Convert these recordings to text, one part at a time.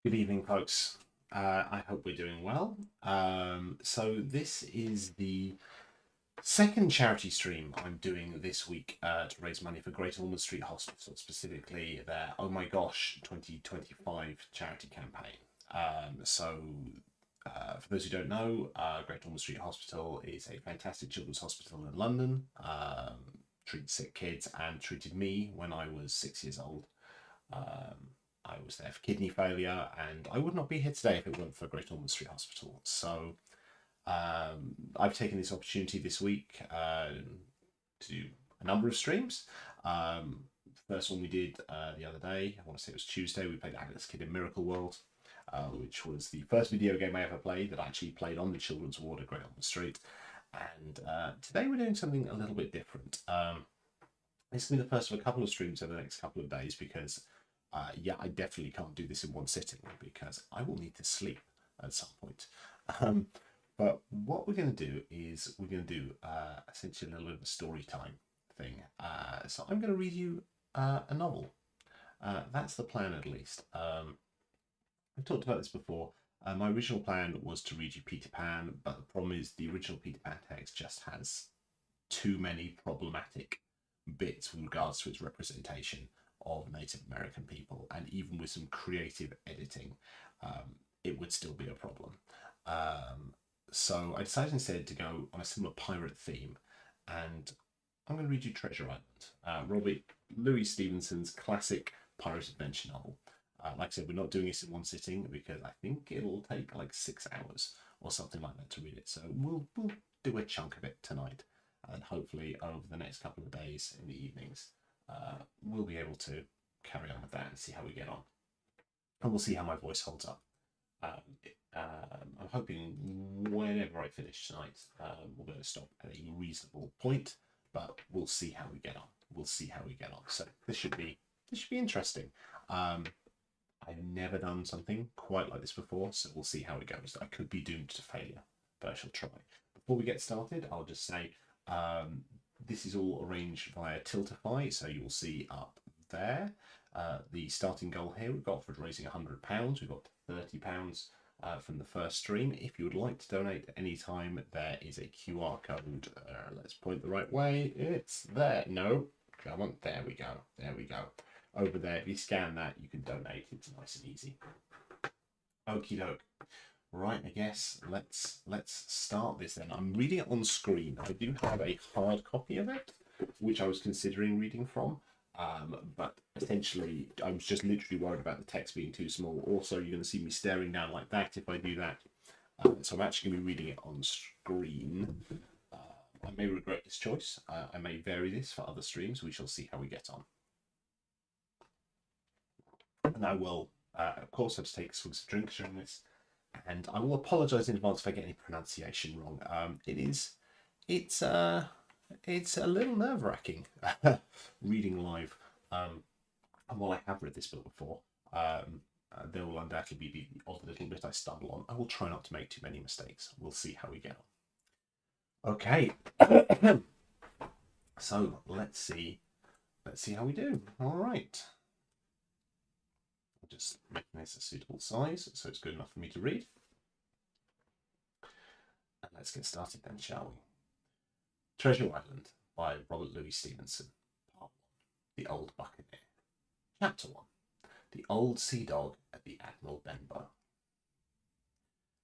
Good evening, folks. I hope we're doing well. So this is the second charity stream I'm doing this week to raise money for Great Ormond Street Hospital, specifically their Oh My Gosh 2025 charity campaign. For those who don't know, Great Ormond Street Hospital is a fantastic children's hospital in London. Treats sick kids and treated me when I was 6 years old. Um, I was there for kidney failure, and I would not be here today if it weren't for Great Ormond Street Hospital. So I've taken this opportunity this week to do a number of streams. First one we did the other day, I want to say it was Tuesday, we played Alex Kidd in Miracle World, which was the first video game I ever played that I actually played on the children's ward at Great Ormond Street. And today we're doing something a little bit different. This will be the first of a couple of streams over the next couple of days because I definitely can't do this in one sitting because I will need to sleep at some point. But what we're going to do is we're going to do essentially a little bit of a story time thing. So I'm going to read you a novel. That's the plan, at least. I've talked about this before. My original plan was to read you Peter Pan, but the problem is the original Peter Pan text just has too many problematic bits with regards to its representation of Native American people, and even with some creative editing, it would still be a problem. So I decided instead to go on a similar pirate theme, and I'm going to read you Treasure Island, Robert Louis Stevenson's classic pirate adventure novel. Like I said, we're not doing this in one sitting because I think it'll take like 6 hours or something like that to read it. So we'll do a chunk of it tonight, and hopefully over the next couple of days in the evenings, we'll be able to carry on with that and see how we get on. And we'll see how my voice holds up. I'm hoping whenever I finish tonight, we're going to stop at a reasonable point, but we'll see how we get on. We'll see how we get on. So this should be interesting. I've never done something quite like this before, so we'll see how it goes. I could be doomed to failure, but I shall try. Before we get started, I'll just say this is all arranged via Tiltify, so you'll see up there the starting goal here. We've got for raising £100. We've got £30 from the first stream. If you would like to donate at any time, there is a QR code. Let's point the right way. It's there. No, come on. There we go. There we go. Over there, if you scan that, you can donate. It's nice and easy. Okie doke. Right, I guess let's start this then. I'm reading it on screen. I do have a hard copy of it, which I was considering reading from, but essentially I was just literally worried about the text being too small. Also, you're going to see me staring down like that if I do that. So I'm actually going to be reading it on screen. I may regret this choice. I may vary this for other streams. We shall see how we get on. And I will, of course, have to take swigs of drinks during this. And I will apologise in advance if I get any pronunciation wrong. It's a little nerve-wracking reading live. And while I have read this book before, there will undoubtedly be the odd little bit I stumble on. I will try not to make too many mistakes. We'll see how we get on. Okay. So let's see how we do. All right. Just making this a suitable size so it's good enough for me to read. And let's get started then, shall we? Treasure Island by Robert Louis Stevenson. Part 1. The Old Buccaneer. Chapter 1. The Old Sea Dog at the Admiral Benbow.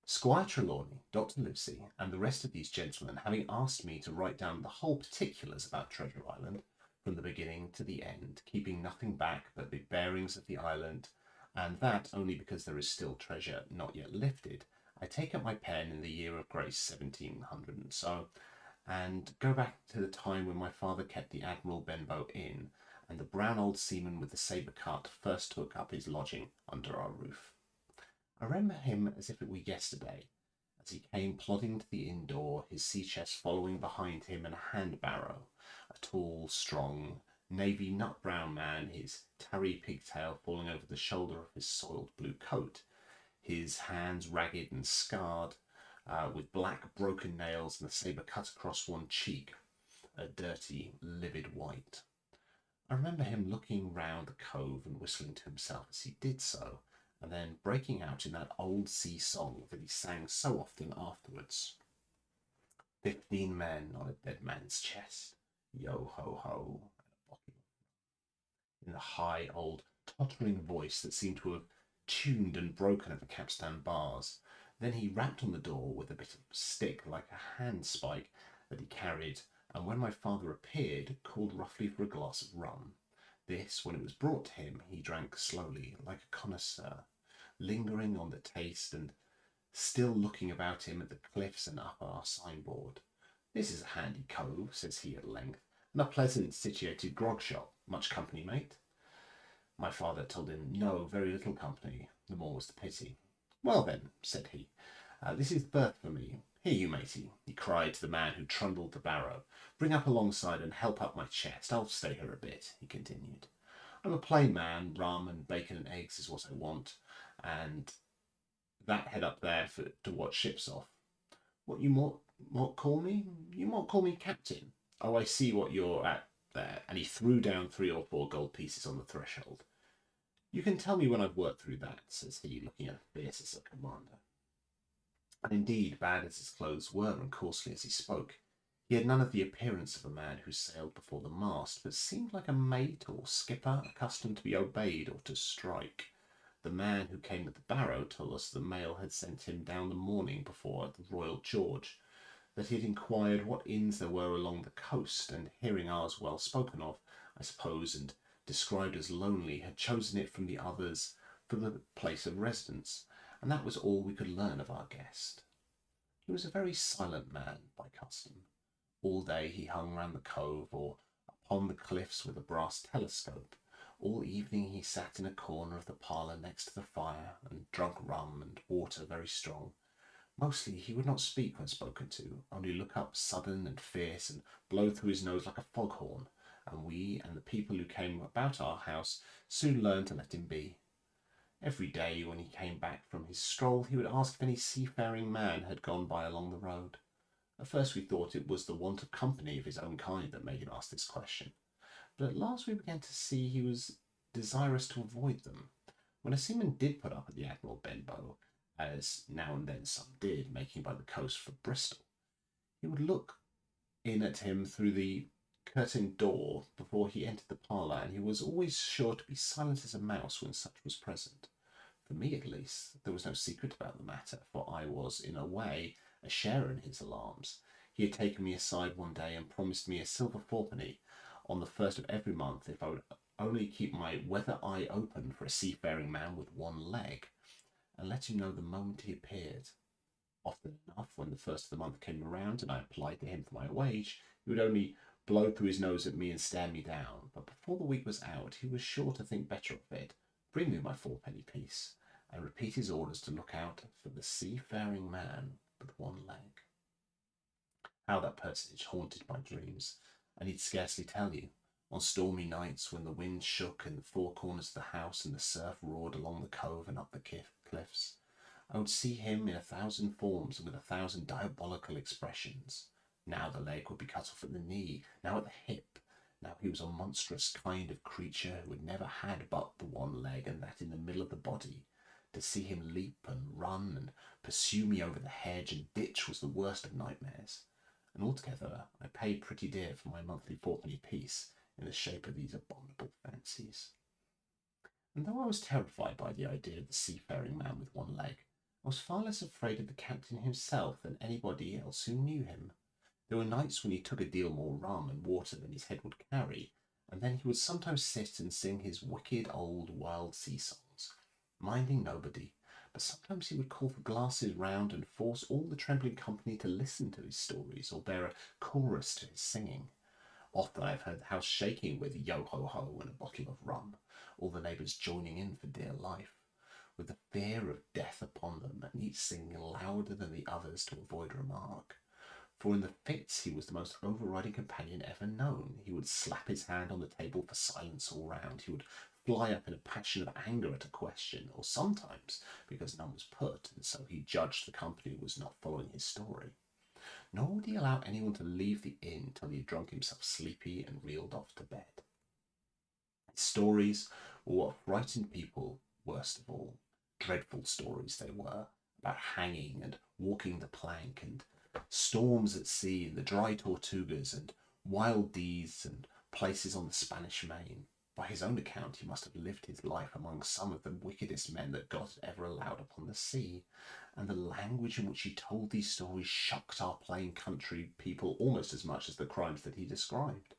Squire Trelawney, Dr. Lucy, and the rest of these gentlemen having asked me to write down the whole particulars about Treasure Island, from the beginning to the end, keeping nothing back but the bearings of the island, and that only because there is still treasure not yet lifted, I take up my pen in the year of grace 1700 and so, and go back to the time when my father kept the Admiral Benbow Inn, and the brown old seaman with the sabre cut first took up his lodging under our roof. I remember him as if it were yesterday, as he came plodding to the inn door, his sea chest following behind him, and a hand barrow, a tall, strong, navy nut-brown man, his tarry pigtail falling over the shoulder of his soiled blue coat, his hands ragged and scarred, with black broken nails and the sabre cut across one cheek, a dirty, livid white. I remember him looking round the cove and whistling to himself as he did so, and then breaking out in that old sea song that he sang so often afterwards. 15 men on a dead man's chest, yo ho ho, in the high old tottering voice that seemed to have tuned and broken at the capstan bars. Then he rapped on the door with a bit of stick like a handspike that he carried, and when my father appeared, called roughly for a glass of rum. This, when it was brought to him, he drank slowly, like a connoisseur, lingering on the taste and still looking about him at the cliffs and up our signboard. This is a handy cove, says he at length, and a pleasant situated grog shop. Much company, mate? My father told him no, very little company, the more was the pity. Well then, said he, this is berth for me. Here you, matey, he cried to the man who trundled the barrow. Bring up alongside and help up my chest. I'll stay here a bit, he continued. I'm a plain man, rum and bacon and eggs is what I want, and that head up there to watch ships off. What you might call me? You might call me captain. Oh, I see what you're at there. And he threw down 3 or 4 gold pieces on the threshold. You can tell me when I've worked through that, says he, looking at fierce as a commander. And indeed, bad as his clothes were and coarsely as he spoke, he had none of the appearance of a man who sailed before the mast, but seemed like a mate or skipper accustomed to be obeyed or to strike. The man who came with the barrow told us the mail had sent him down the morning before at the Royal George, that he had inquired what inns there were along the coast, and hearing ours well spoken of, I suppose, and described as lonely, had chosen it from the others for the place of residence, and that was all we could learn of our guest. He was a very silent man by custom. All day he hung round the cove or upon the cliffs with a brass telescope. All evening he sat in a corner of the parlour next to the fire and drunk rum and water very strong. Mostly he would not speak when spoken to, only look up sudden and fierce and blow through his nose like a foghorn, and we and the people who came about our house soon learned to let him be. Every day when he came back from his stroll he would ask if any seafaring man had gone by along the road. At first we thought it was the want of company of his own kind that made him ask this question, but at last we began to see he was desirous to avoid them. When a seaman did put up at the Admiral Benbow, as now and then some did, making by the coast for Bristol, he would look in at him through the curtained door before he entered the parlour, and he was always sure to be silent as a mouse when such was present. For me, at least, there was no secret about the matter, for I was, in a way, a sharer in his alarms. He had taken me aside one day and promised me a silver fourpenny on the first of every month if I would only keep my weather eye open for a seafaring man with one leg, and let him know the moment he appeared. Often enough, when the first of the month came around and I applied to him for my wage, he would only blow through his nose at me and stare me down, but before the week was out he was sure to think better of it, bring me my fourpenny piece, and repeat his orders to look out for the seafaring man with one leg. How that personage haunted my dreams, I need scarcely tell you. On stormy nights, when the wind shook in the 4 corners of the house and the surf roared along the cove and up the cliffs, I would see him in 1,000 forms and with 1,000 diabolical expressions. Now the leg would be cut off at the knee, now at the hip. Now he was a monstrous kind of creature who had never had but the one leg, and that in the middle of the body. To see him leap and run and pursue me over the hedge and ditch was the worst of nightmares. And altogether I paid pretty dear for my monthly fourpenny piece in the shape of these abominable fancies. And though I was terrified by the idea of the seafaring man with one leg, I was far less afraid of the captain himself than anybody else who knew him. There were nights when he took a deal more rum and water than his head would carry, and then he would sometimes sit and sing his wicked old wild sea songs, minding nobody, but sometimes he would call for glasses round and force all the trembling company to listen to his stories or bear a chorus to his singing. Often I have heard the house shaking with yo-ho-ho and a bottle of rum, all the neighbours joining in for dear life, with the fear of death upon them, and each singing louder than the others to avoid remark. For in the fits he was the most overriding companion ever known. He would slap his hand on the table for silence all round. He would fly up in a passion of anger at a question, or sometimes because none was put, and so he judged the company was not following his story. Nor would he allow anyone to leave the inn till he had drunk himself sleepy and reeled off to bed. His stories were what frightened people worst of all. Dreadful stories they were, about hanging and walking the plank, and storms at sea, and the dry Tortugas, and wild deeds, and places on the Spanish Main. By his own account, he must have lived his life among some of the wickedest men that God had ever allowed upon the sea, and the language in which he told these stories shocked our plain country people almost as much as the crimes that he described.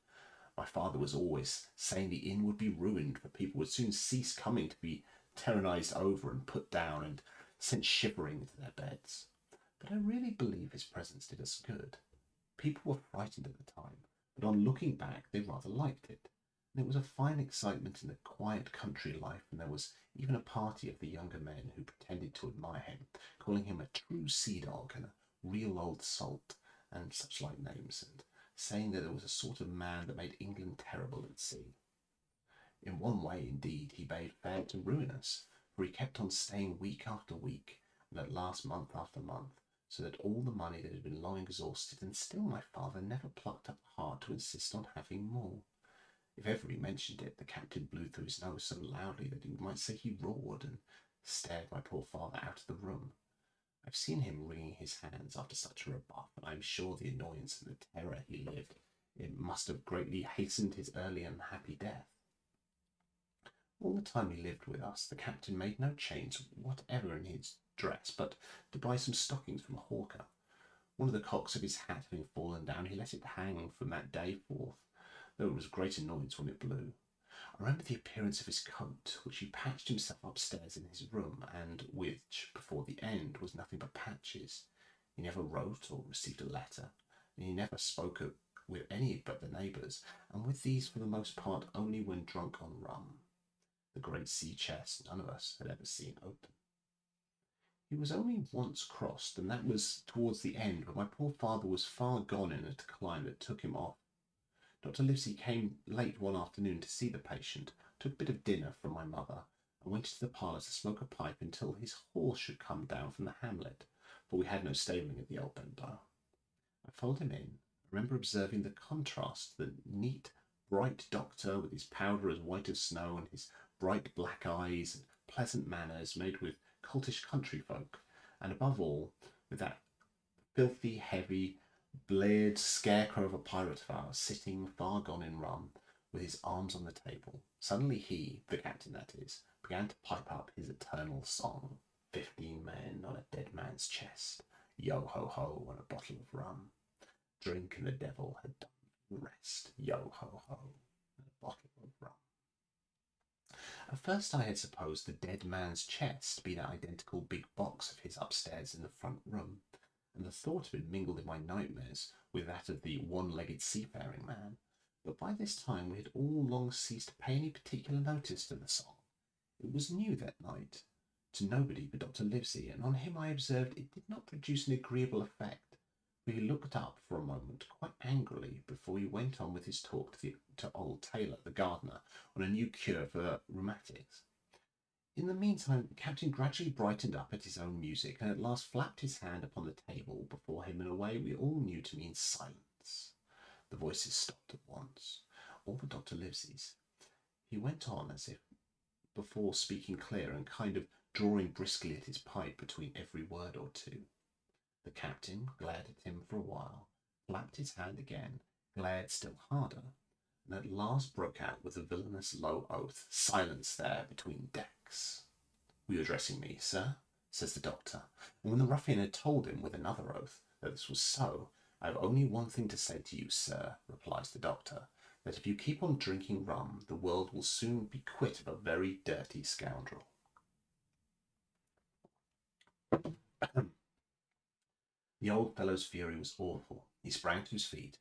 My father was always saying the inn would be ruined, for people would soon cease coming to be tyrannized over and put down and sent shivering into their beds. But I really believe his presence did us good. People were frightened at the time, but on looking back, they rather liked it. And it was a fine excitement in the quiet country life, and there was even a party of the younger men who pretended to admire him, calling him a true sea dog and a real old salt, and such like names, and saying that there was a sort of man that made England terrible at sea. In one way, indeed, he bade fair to ruin us, for he kept on staying week after week, and at last month after month, so that all the money that had been long exhausted, and still my father never plucked up the heart to insist on having more. If ever he mentioned it, the captain blew through his nose so loudly that you might say he roared, and stared my poor father out of the room. I've seen him wringing his hands after such a rebuff, and I am sure the annoyance and the terror he lived it must have greatly hastened his early and happy death. All the time he lived with us, the captain made no change whatever in his dress, but to buy some stockings from a hawker. One of the cocks of his hat having fallen down, he let it hang from that day forth, though it was great annoyance when it blew. I remember the appearance of his coat, which he patched himself upstairs in his room, and which, before the end, was nothing but patches. He never wrote or received a letter, and he never spoke with any but the neighbours, and with these for the most part only when drunk on rum. The great sea chest none of us had ever seen open. He was only once crossed, and that was towards the end, when my poor father was far gone in a decline that took him off. Dr. Livesey came late one afternoon to see the patient, took a bit of dinner from my mother, and went into the parlour to smoke a pipe until his horse should come down from the hamlet, for we had no stabling at the Old Benbow. I followed him in. I remember observing the contrast, the neat, bright doctor with his powder as white as snow and his bright black eyes and pleasant manners made with cultish country folk, and above all, with that filthy, heavy, bleared scarecrow of a pirate of ours, sitting far gone in rum, with his arms on the table. Suddenly he, the captain that is, began to pipe up his eternal song, 15 men on a dead man's chest, yo-ho-ho, and a bottle of rum. Drink and the devil had done the rest, yo-ho-ho, and a bottle of rum. At first I had supposed the dead man's chest to be that identical big box of his upstairs in the front room, and the thought of it mingled in my nightmares with that of the one-legged seafaring man. But by this time we had all long ceased to pay any particular notice to the song. It was new that night, to nobody but Dr. Livesey, and on him I observed it did not produce an agreeable effect, for he looked up for a moment quite angrily before he went on with his talk to old Taylor, the gardener, on a new cure for rheumatics. In the meantime, the captain gradually brightened up at his own music, and at last flapped his hand upon the table before him in a way we all knew to mean silence. The voices stopped at once, all but Dr. Livesey's. He went on as if before speaking clear and kind of drawing briskly at his pipe between every word or two. The captain glared at him for a while, flapped his hand again, glared still harder, and at last broke out with a villainous low oath. Silence there between decks. Were you addressing me, sir? Says the doctor. And when the ruffian had told him with another oath that this was so, I have only one thing to say to you, sir, replies the doctor, that if you keep on drinking rum, the world will soon be quit of a very dirty scoundrel. The old fellow's fury was awful. He sprang to his feet,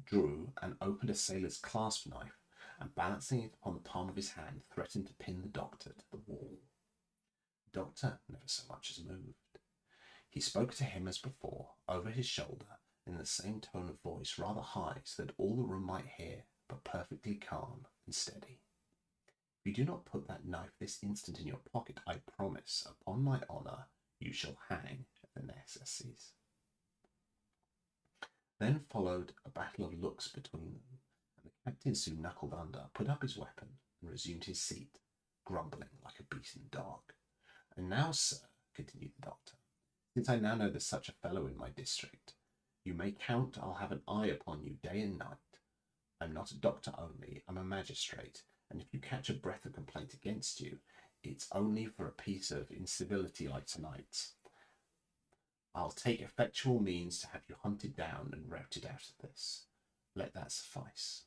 drew and opened a sailor's clasp knife, and balancing it upon the palm of his hand, threatened to pin the doctor to the wall. The doctor never so much as moved. He spoke to him as before, over his shoulder, in the same tone of voice, rather high, so that all the room might hear, but perfectly calm and steady. If you do not put that knife this instant in your pocket, I promise, upon my honour, you shall hang at the necessities. Then followed a battle of looks between them, and the captain soon knuckled under, put up his weapon, and resumed his seat, grumbling like a beaten dog. And now, sir, continued the doctor, since I now know there's such a fellow in my district, you may count I'll have an eye upon you day and night. I'm not a doctor only, I'm a magistrate, and if you catch a breath of complaint against you, it's only for a piece of incivility like tonight's. I'll take effectual means to have you hunted down and routed out of this. Let that suffice.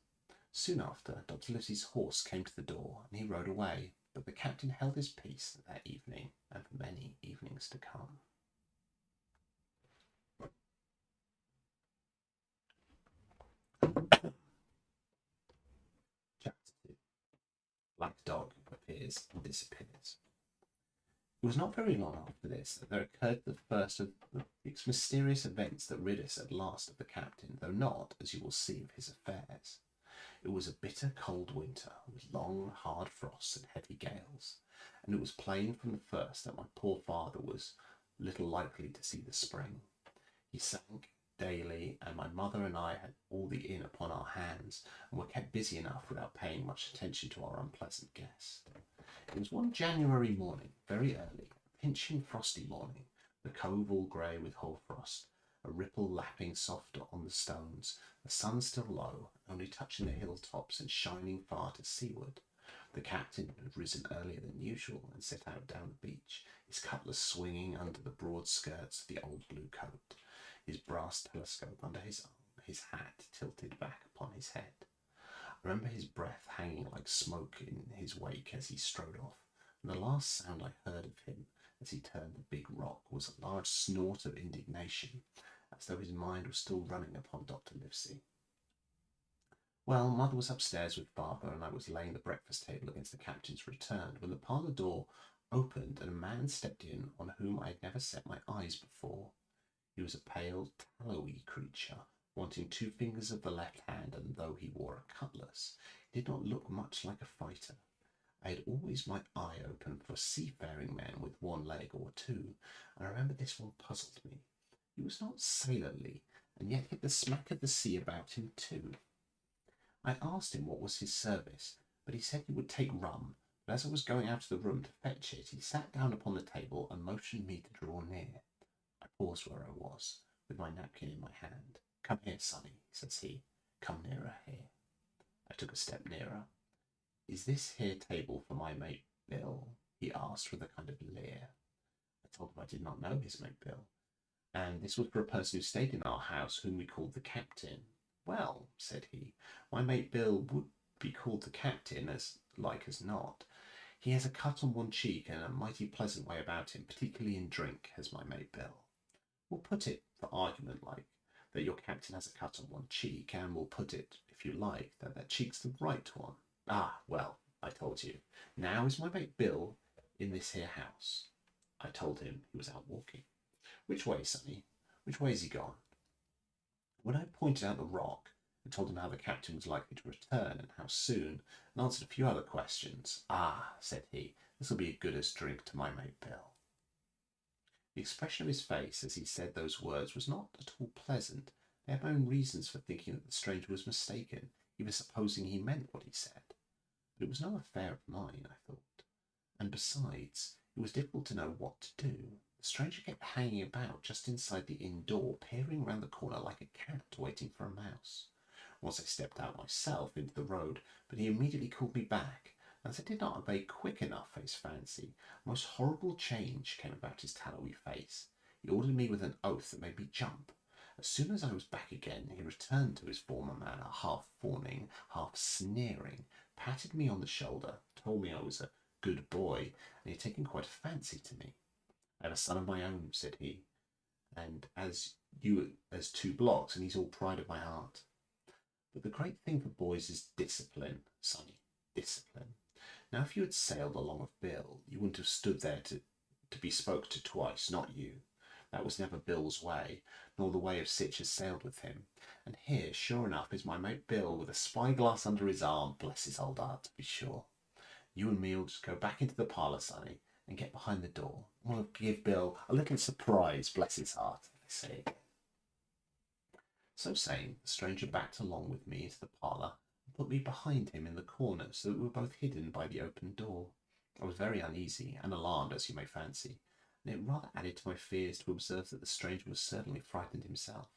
Soon after, Dr. Livesey's horse came to the door, and he rode away, but the captain held his peace that evening, and for many evenings to come. Chapter 2. Black Dog appears and disappears. It was not very long after this that there occurred the first of the mysterious events that rid us at last of the captain, though not, as you will see, of his affairs. It was a bitter cold winter, with long, hard frosts and heavy gales, and it was plain from the first that my poor father was little likely to see the spring. He sank daily, and my mother and I had all the inn upon our hands, and were kept busy enough without paying much attention to our unpleasant guest. It was one January morning, very early, a pinching frosty morning, the cove all grey with hoarfrost, a ripple lapping soft on the stones, the sun still low, only touching the hilltops and shining far to seaward. The captain had risen earlier than usual and set out down the beach, his cutlass swinging under the broad skirts of the old blue coat, his brass telescope under his arm, his hat tilted back upon his head. I remember his breath hanging like smoke in his wake as he strode off, and the last sound I heard of him as he turned the big rock was a large snort of indignation, as though his mind was still running upon Dr. Livesey. Well, mother was upstairs with father, and I was laying the breakfast table against the captain's return, when the parlour door opened and a man stepped in on whom I had never set my eyes before. He was a pale, tallowy creature, wanting 2 fingers of the left hand, and though he wore a cutlass, he did not look much like a fighter. I had always my eye open for seafaring men with 1 leg or 2, and I remember this one puzzled me. He was not sailorly, and yet hit the smack of the sea about him too. I asked him what was his service, but he said he would take rum, but as I was going out of the room to fetch it, he sat down upon the table and motioned me to draw near. I paused where I was, with my napkin in my hand. "Come here, sonny," says he. "Come nearer here." I took a step nearer. "Is this here table for my mate Bill?" he asked with a kind of leer. I told him I did not know his mate Bill, and this was for a person who stayed in our house, whom we called the captain. "Well," said he, "my mate Bill would be called the captain, as like as not. He has a cut on one cheek and a mighty pleasant way about him, particularly in drink, has my mate Bill. We'll put it, for argument like, that your captain has a cut on one cheek, and we'll put it, if you like, that that cheek's the right one. Ah, well, I told you. Now is my mate Bill in this here house?" I told him he was out walking. "Which way, sonny? Which way is he gone?" When I pointed out the rock, and told him how the captain was likely to return, and how soon, and answered a few other questions, "Ah," said he, "this'll be as good as drink to my mate Bill." The expression of his face as he said those words was not at all pleasant. I had my own reasons for thinking that the stranger was mistaken, even supposing he meant what he said. But it was no affair of mine, I thought. And besides, it was difficult to know what to do. The stranger kept hanging about just inside the inn door, peering round the corner like a cat waiting for a mouse. Once I stepped out myself into the road, but he immediately called me back, and as I did not obey quick enough for his fancy, a most horrible change came about his tallowy face. He ordered me with an oath that made me jump. As soon as I was back again, he returned to his former manner, half fawning, half sneering, patted me on the shoulder, told me I was a good boy, and he had taken quite a fancy to me. "I have a son of my own," said he, "and as 2 blocks, and he's all pride of my heart. But the great thing for boys is discipline, sonny, discipline. Now, if you had sailed along with Bill, you wouldn't have stood there to be spoke to twice, not you. That was never Bill's way, nor the way of sich as sailed with him. And here, sure enough, is my mate Bill with a spyglass under his arm, bless his old heart, to be sure. You and me'll just go back into the parlour, sonny, and get behind the door. We'll give Bill a little surprise, bless his heart, I say again." So saying, the stranger backed along with me into the parlour and put me behind him in the corner, so that we were both hidden by the open door. I was very uneasy and alarmed, as you may fancy, and it rather added to my fears to observe that the stranger was certainly frightened himself.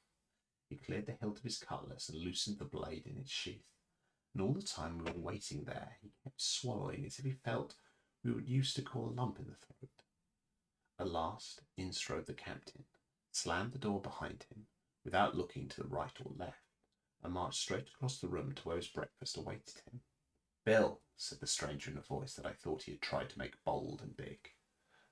He cleared the hilt of his cutlass and loosened the blade in its sheath, and all the time we were waiting there, he kept swallowing as if he felt we were used to call a lump in the throat. At last in strode the captain, slammed the door behind him, without looking to the right or left, and marched straight across the room to where his breakfast awaited him. "Bill," said the stranger in a voice that I thought he had tried to make bold and big.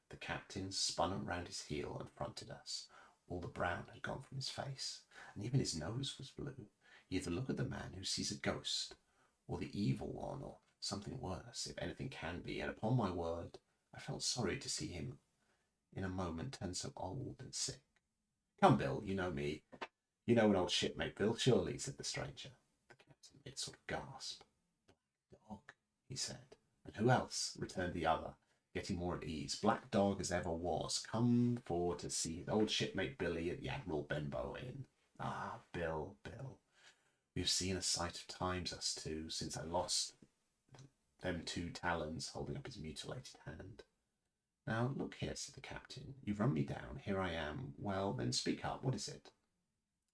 The captain spun round his heel and fronted us. All the brown had gone from his face, and even his nose was blue. He had the look of the man who sees a ghost, or the evil one, or something worse, if anything can be, and upon my word, I felt sorry to see him in a moment turn so old and sick. "Come, Bill, you know me. You know an old shipmate, Bill, surely," said the stranger. The captain made a sort of gasp. "Black Dog," he said. "And who else?" returned the other, getting more at ease. "Black Dog as ever was, come for to see his old shipmate Billy at the Admiral Benbow Inn. Ah, Bill, Bill, we've seen a sight of times, us two, since I lost them 2 talons," holding up his mutilated hand. "Now, look here," said the captain. "You've run me down. Here I am. Well, then speak up. What is it?"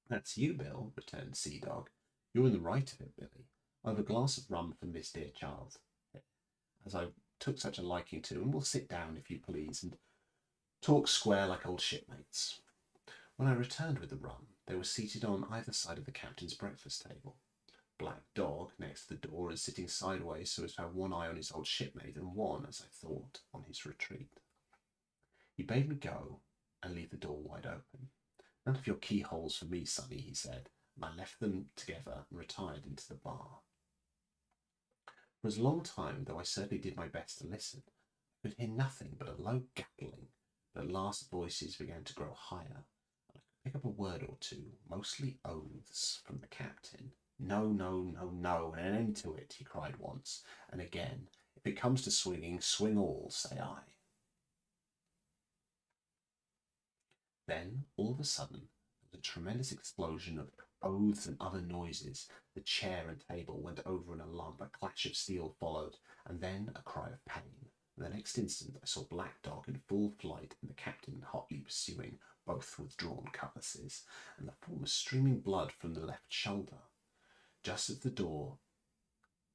"That's you, Bill," returned Sea Dog. "You're in the right of it, Billy. I've a glass of rum from this dear child, as I took such a liking to, and we'll sit down, if you please, and talk square like old shipmates." When I returned with the rum, they were seated on either side of the captain's breakfast table. Black Dog next to the door and sitting sideways so as to have one eye on his old shipmate and one, as I thought, on his retreat. He bade me go and leave the door wide open. "None of your keyholes for me, sonny," he said, and I left them together and retired into the bar. For as long time, though I certainly did my best to listen, I could hear nothing but a low gabbling, but at last voices began to grow higher, and I could pick up a word or two, mostly oaths, from the captain. "No, no, no, no, and an end to it," he cried once, and again. "If it comes to swinging, swing all, say I." Then, all of a sudden, there was a tremendous explosion of oaths and other noises. The chair and table went over in a lump, a clash of steel followed, and then a cry of pain. And the next instant I saw Black Dog in full flight, and the captain hotly pursuing, both with drawn cutlasses, and the former streaming blood from the left shoulder. Just at the door,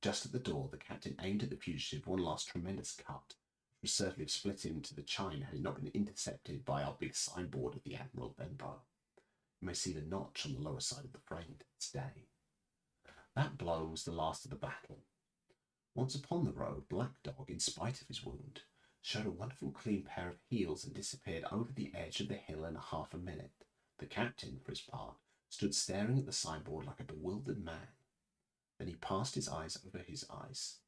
the captain aimed at the fugitive one last tremendous cut, which would certainly have split him to the chine had it not been intercepted by our big signboard of the Admiral Benbow. You may see the notch on the lower side of the frame to this day. That blow was the last of the battle. Once upon the road, Black Dog, in spite of his wound, showed a wonderful clean pair of heels and disappeared over the edge of the hill in half a minute. The captain, for his part, stood staring at the signboard like a bewildered man. Then he passed his hand over his eyes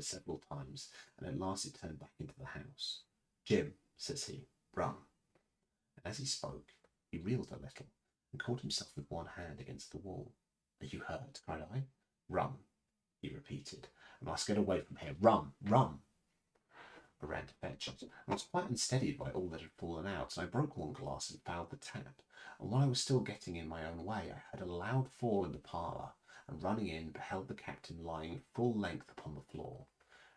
several times, and at last he turned back into the house. "Jim," says he, "rum." And as he spoke, he reeled a little, and caught himself with one hand against the wall. "Are you hurt?" cried I. "Rum," he repeated. "I must get away from here. Rum, rum." I ran to fetch it, and was quite unsteadied by all that had fallen out, and I broke one glass and fouled the tap. And while I was still getting in my own way, I heard a loud fall in the parlour, and running in, beheld the captain lying full length upon the floor.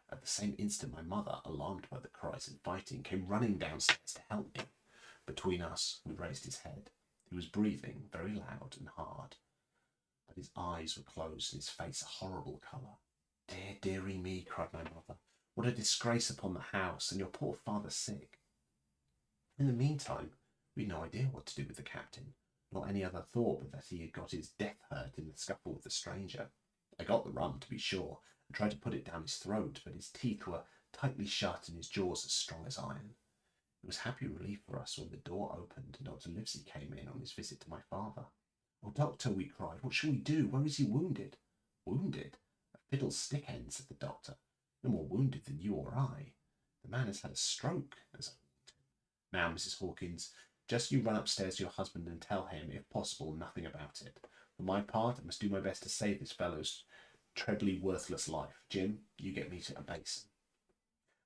At the same instant my mother, alarmed by the cries and fighting, came running downstairs to help me. Between us, we raised his head. He was breathing very loud and hard, but his eyes were closed and his face a horrible colour. "Dear, dearie me," cried my mother. "What a disgrace upon the house, and your poor father sick." In the meantime, we had no idea what to do with the captain, nor any other thought but that he had got his death hurt in the scuffle with the stranger. I got the rum, to be sure, and tried to put it down his throat, but his teeth were tightly shut and his jaws as strong as iron. It was happy relief for us when the door opened and Dr. Livesey came in on his visit to my father. "Oh, doctor," we cried, "what shall we do? Where is he wounded?" "Wounded? A fiddlestick end," said the doctor. "No more wounded than you or I. The man has had a stroke, as I warned him. Now, Mrs. Hawkins, just you run upstairs to your husband and tell him, if possible, nothing about it. For my part, I must do my best to save this fellow's trebly worthless life. Jim, you get me to a basin."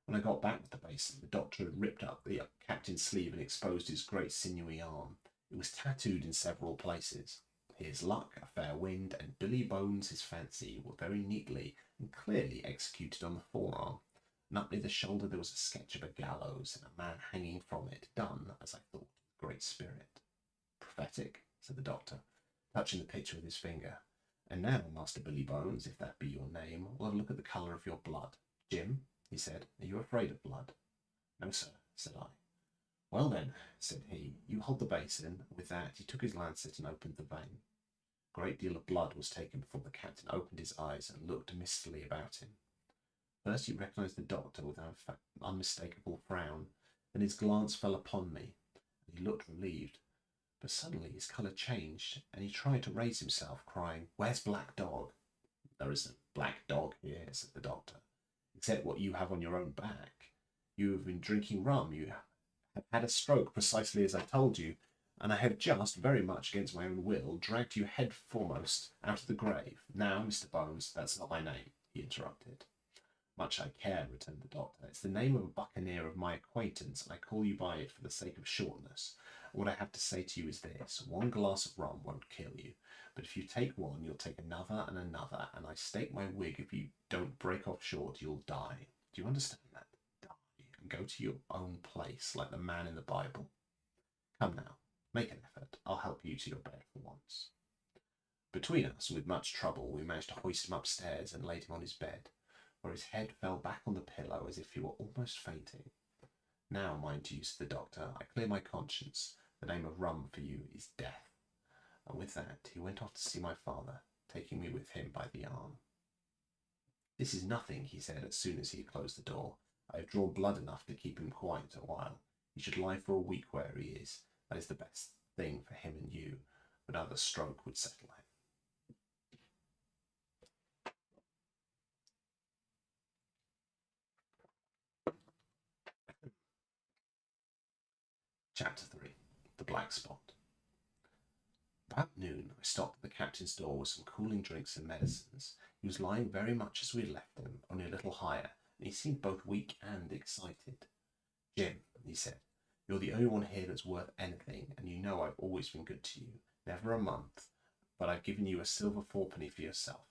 When I got back with the basin, the doctor had ripped up the captain's sleeve and exposed his great sinewy arm. It was tattooed in several places. His luck, a fair wind, and Billy Bones, his fancy, were very neatly and clearly executed on the forearm. And up near the shoulder there was a sketch of a gallows and a man hanging from it, done, as I thought, with great spirit. Prophetic, said the doctor, touching the picture with his finger. And now, Master Billy Bones, if that be your name, we'll have a look at the colour of your blood. Jim, he said, are you afraid of blood? No, sir, said I. Well then, said he, you hold the basin. With that he took his lancet and opened the vein. A great deal of blood was taken before the captain opened his eyes and looked mistily about him. First he recognised the doctor with an unmistakable frown, then his glance fell upon me, and he looked relieved. But suddenly his colour changed, and he tried to raise himself, crying, Where's Black Dog? There isn't Black Dog here, said the doctor, except what you have on your own back. You have been drinking rum, you have had a stroke precisely as I told you, and I have just, very much against my own will, dragged you head foremost out of the grave. Now, Mr. Bones, that's not my name, he interrupted. Much I care, returned the doctor. It's the name of a buccaneer of my acquaintance, and I call you by it for the sake of shortness. What I have to say to you is this. 1 glass of rum won't kill you, but if you take one, you'll take another and another, and I stake my wig if you don't break off short, you'll die. Do you understand that? Die, and go to your own place, like the man in the Bible. Come now, make an effort. I'll help you to your bed for once. Between us, with much trouble, we managed to hoist him upstairs and laid him on his bed, where his head fell back on the pillow as if he were almost fainting. Now, mind you, said the doctor, I clear my conscience. The name of rum for you is death. And with that he went off to see my father, taking me with him by the arm. This is nothing, he said as soon as he had closed the door. I have drawn blood enough to keep him quiet a while. He should lie for a week where he is. That is the best thing for him and you. Another stroke would settle him. Chapter 3. The Black Spot. About noon, I stopped at the captain's door with some cooling drinks and medicines. He was lying very much as we had left him, only a little higher, and he seemed both weak and excited. Jim, he said, you're the only one here that's worth anything, and you know I've always been good to you. Never a month, but I've given you a silver fourpenny for yourself.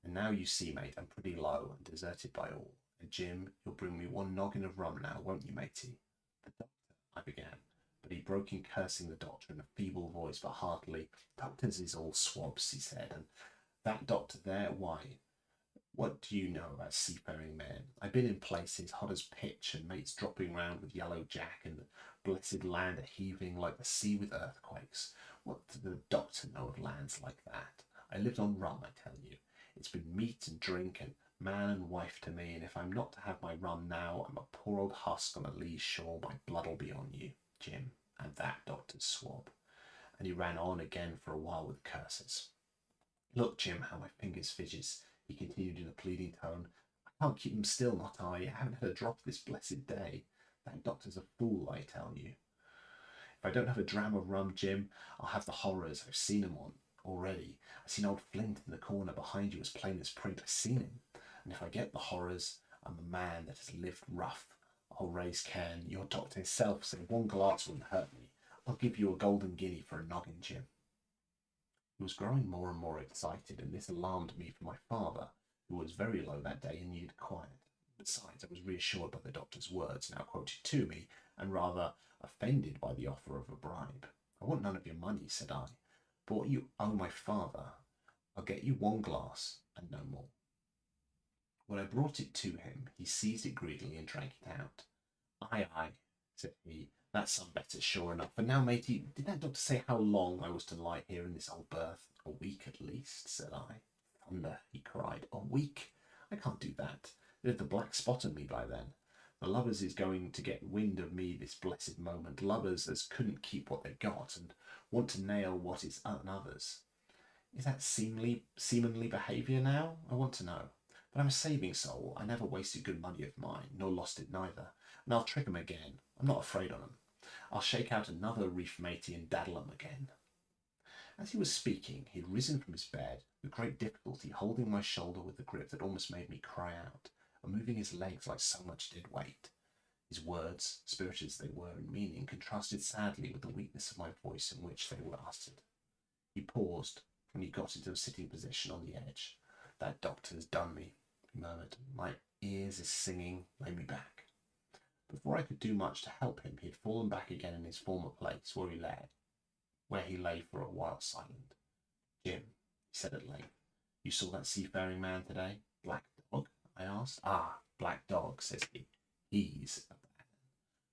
And now you see, mate, I'm pretty low and deserted by all. And Jim, you'll bring me 1 noggin of rum now, won't you, matey? The doctor, I began, but he broke in cursing the doctor in a feeble voice, but heartily. Doctors is all swabs, he said, and that doctor there, why, what do you know about seafaring men? I've been in places hot as pitch, and mates dropping round with yellow jack, and the blessed land heaving like the sea with earthquakes. What does the doctor know of lands like that? I lived on rum, I tell you. It's been meat and drink and man and wife to me, and if I'm not to have my rum now, I'm a poor old husk on a lee shore. My blood'll be on you, Jim, and that doctor's swab. And he ran on again for a while with curses. Look, Jim, how my fingers fidgets, he continued in a pleading tone. I can't keep them still, not I. I haven't had a drop this blessed day. That doctor's a fool, I tell you. If I don't have a dram of rum, Jim, I'll have the horrors. I've seen 'em on already. I've seen old Flint in the corner behind you as plain as print. I've seen him. And if I get the horrors, I'm a man that has lived rough. I'll raise Cairn. Your doctor himself said 1 glass wouldn't hurt me. I'll give you a golden guinea for a noggin, Jim. He was growing more and more excited, and this alarmed me for my father, who was very low that day and needed quiet. Besides, I was reassured by the doctor's words, now quoted to me, and rather offended by the offer of a bribe. I want none of your money, said I, but what you owe my father, I'll get you 1 glass and no more. When I brought it to him, he seized it greedily and drank it out. Aye, aye, said he, that's some better, sure enough. And now, matey, did that doctor say how long I was to lie here in this old berth? A week at least, said I. Thunder, he cried. A week? I can't do that. There's the black spot on me by then. The lubbers is going to get wind of me this blessed moment. Lubbers as couldn't keep what they've got and want to nail what is another's. Is that seamanly behaviour now? I want to know. But I'm a saving soul. I never wasted good money of mine, nor lost it neither. And I'll trick 'em again. I'm not afraid on 'em. I'll shake out another reef, matey, and daddle 'em again. As he was speaking, he had risen from his bed, with great difficulty holding my shoulder with a grip that almost made me cry out, and moving his legs like so much dead weight. His words, spirited as they were in meaning, contrasted sadly with the weakness of my voice in which they were uttered. He paused when he got into a sitting position on the edge. That doctor's done me. he murmured. My ears is singing. Lay me back. Before I could do much to help him, he had fallen back again in his former place, where he lay for a while silent. Jim, he said at length, you saw that seafaring man today? Black Dog? I asked. Ah, Black Dog, says he. He's a man.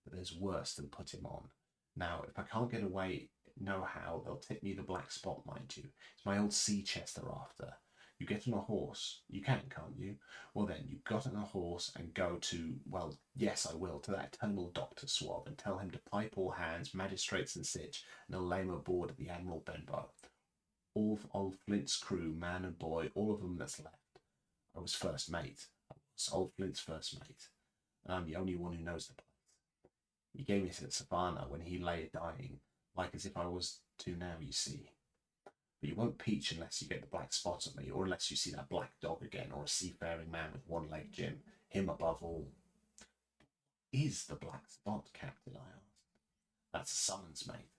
But there's worse than put him on. Now, if I can't get away know how, they'll tip me the black spot, mind you. It's my old sea chest they're after. You get on a horse. You can, can't you? Well then, you got on a horse and go to, well, yes, I will, to that eternal Dr. Swab and tell him to pipe all hands, magistrates and sich, and he'll lay him aboard at the Admiral Benbow. All old Flint's crew, man and boy, all of them that's left. I was first mate. I was old Flint's first mate. And I'm the only one who knows the place. He gave me to Savannah when he lay dying, like as if I was to now, you see. But you won't peach unless you get the black spot on me, or unless you see that Black Dog again, or a seafaring man with one leg, Jim. Him above all. Is the black spot, Captain? I asked. That's a summons, mate.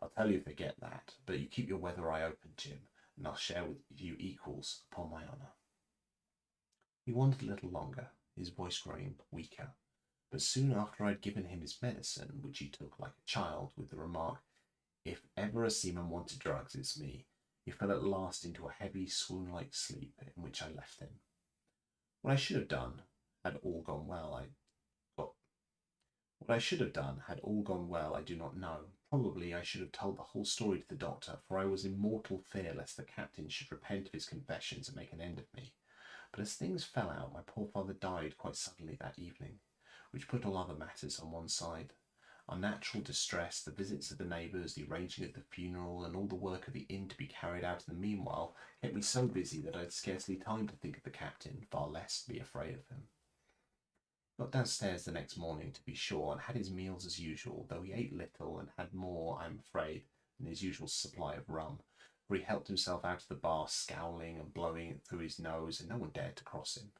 I'll tell you if they get that, but you keep your weather eye open, Jim, and I'll share with you equals, upon my honour. He wondered a little longer, his voice growing weaker, but soon after I'd given him his medicine, which he took like a child, with the remark, if ever a seaman wanted drugs, it's me, he fell at last into a heavy, swoon-like sleep, in which I left him. What I should have done had all gone well, I do not know. Probably I should have told the whole story to the doctor, for I was in mortal fear lest the captain should repent of his confessions and make an end of me. But as things fell out, my poor father died quite suddenly that evening, which put all other matters on one side. Our natural distress, the visits of the neighbours, the arranging of the funeral, and all the work of the inn to be carried out in the meanwhile, kept me so busy that I had scarcely time to think of the captain, far less to be afraid of him. Got downstairs the next morning, to be sure, and had his meals as usual, though he ate little and had more, I am afraid, than his usual supply of rum, for he helped himself out of the bar, scowling and blowing it through his nose, and no one dared to cross him.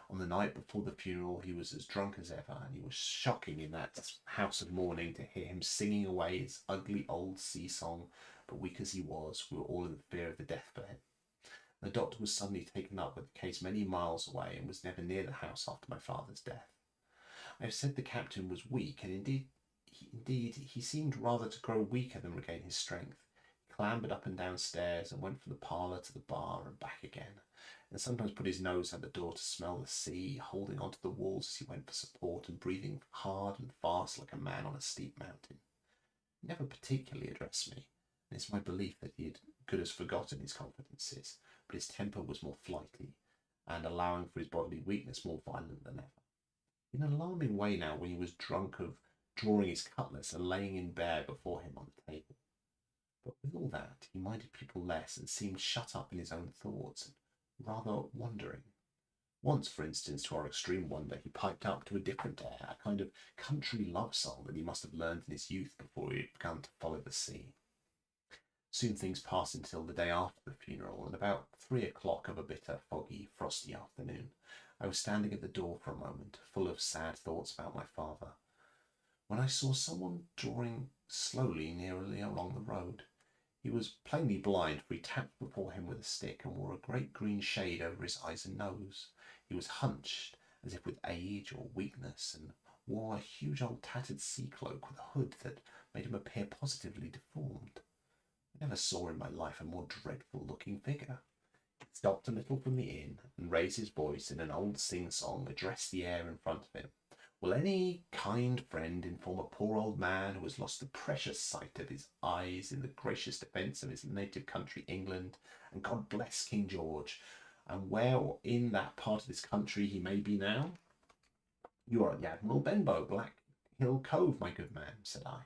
On the night before the funeral he was as drunk as ever, and it was shocking in that house of mourning to hear him singing away his ugly old sea song, but weak as he was, we were all in fear of the death for him. The doctor was suddenly taken up with the case many miles away, and was never near the house after my father's death. I have said the captain was weak, and indeed he seemed rather to grow weaker than regain his strength. He clambered up and down stairs, and went from the parlour to the bar and back again, and sometimes put his nose out the door to smell the sea, holding on to the walls as he went for support, and breathing hard and fast like a man on a steep mountain. He never particularly addressed me, and it's my belief that he had good as forgotten his confidences, but his temper was more flighty, and, allowing for his bodily weakness, more violent than ever. In an alarming way now, when he was drunk, of drawing his cutlass and laying it bare before him on the table. But with all that, he minded people less, and seemed shut up in his own thoughts, and rather wandering. Once, for instance, to our extreme wonder, he piped up to a different air, a kind of country love song that he must have learned in his youth before he had begun to follow the sea. Soon things passed until the day after the funeral, and about 3 o'clock of a bitter, foggy, frosty afternoon, I was standing at the door for a moment, full of sad thoughts about my father, when I saw someone drawing slowly nearly along the road. He was plainly blind, for he tapped before him with a stick, and wore a great green shade over his eyes and nose. He was hunched, as if with age or weakness, and wore a huge old tattered sea cloak with a hood that made him appear positively deformed. I never saw in my life a more dreadful looking figure. He stopped a little from the inn, and raised his voice in an old sing-song, addressed the air in front of him. Will any kind friend inform a poor old man who has lost the precious sight of his eyes in the gracious defence of his native country, England, and God bless King George, and where in that part of this country he may be now? You are at the Admiral Benbow, Black Hill Cove, my good man, said I.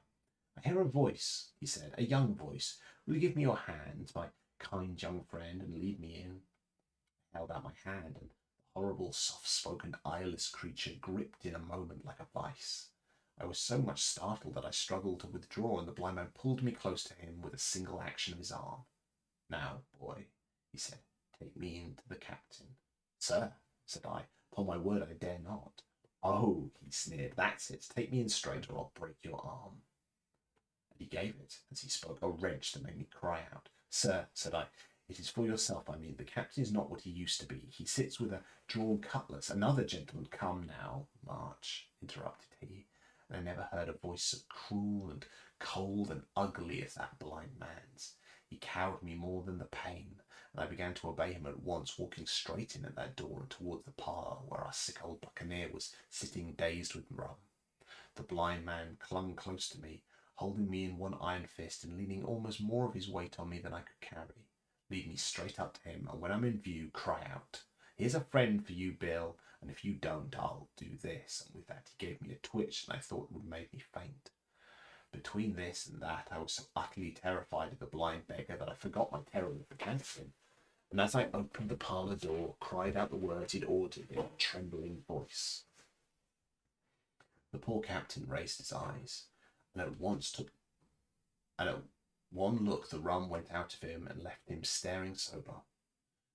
I hear a voice, he said, a young voice. Will you give me your hand, my kind young friend, and lead me in? I held out my hand, and horrible, soft-spoken, eyeless creature gripped in a moment like a vice. I was so much startled that I struggled to withdraw, and the blind man pulled me close to him with a single action of his arm. Now, boy, he said, take me in to the captain. Sir, said I, upon my word I dare not. Oh, he sneered, that's it, take me in straight, or I'll break your arm. And he gave it, as he spoke, a wrench that made me cry out. Sir, said I, It is for yourself, I mean. The captain is not what he used to be. He sits with a drawn cutlass. Another gentleman, come now, March, interrupted he. And I never heard a voice so cruel and cold and ugly as that blind man's. He cowed me more than the pain, and I began to obey him at once, walking straight in at that door and towards the parlour where our sick old buccaneer was sitting dazed with rum. The blind man clung close to me, holding me in one iron fist and leaning almost more of his weight on me than I could carry. Lead me straight up to him, and when I'm in view, cry out, "Here's a friend for you, Bill, and if you don't, I'll do this." And with that he gave me a twitch, and I thought it would make me faint. Between this and that, I was so utterly terrified of the blind beggar that I forgot my terror of the captain, and as I opened the parlour door, cried out the words he'd ordered in a trembling voice. The poor captain raised his eyes, and at one look the rum went out of him and left him staring sober.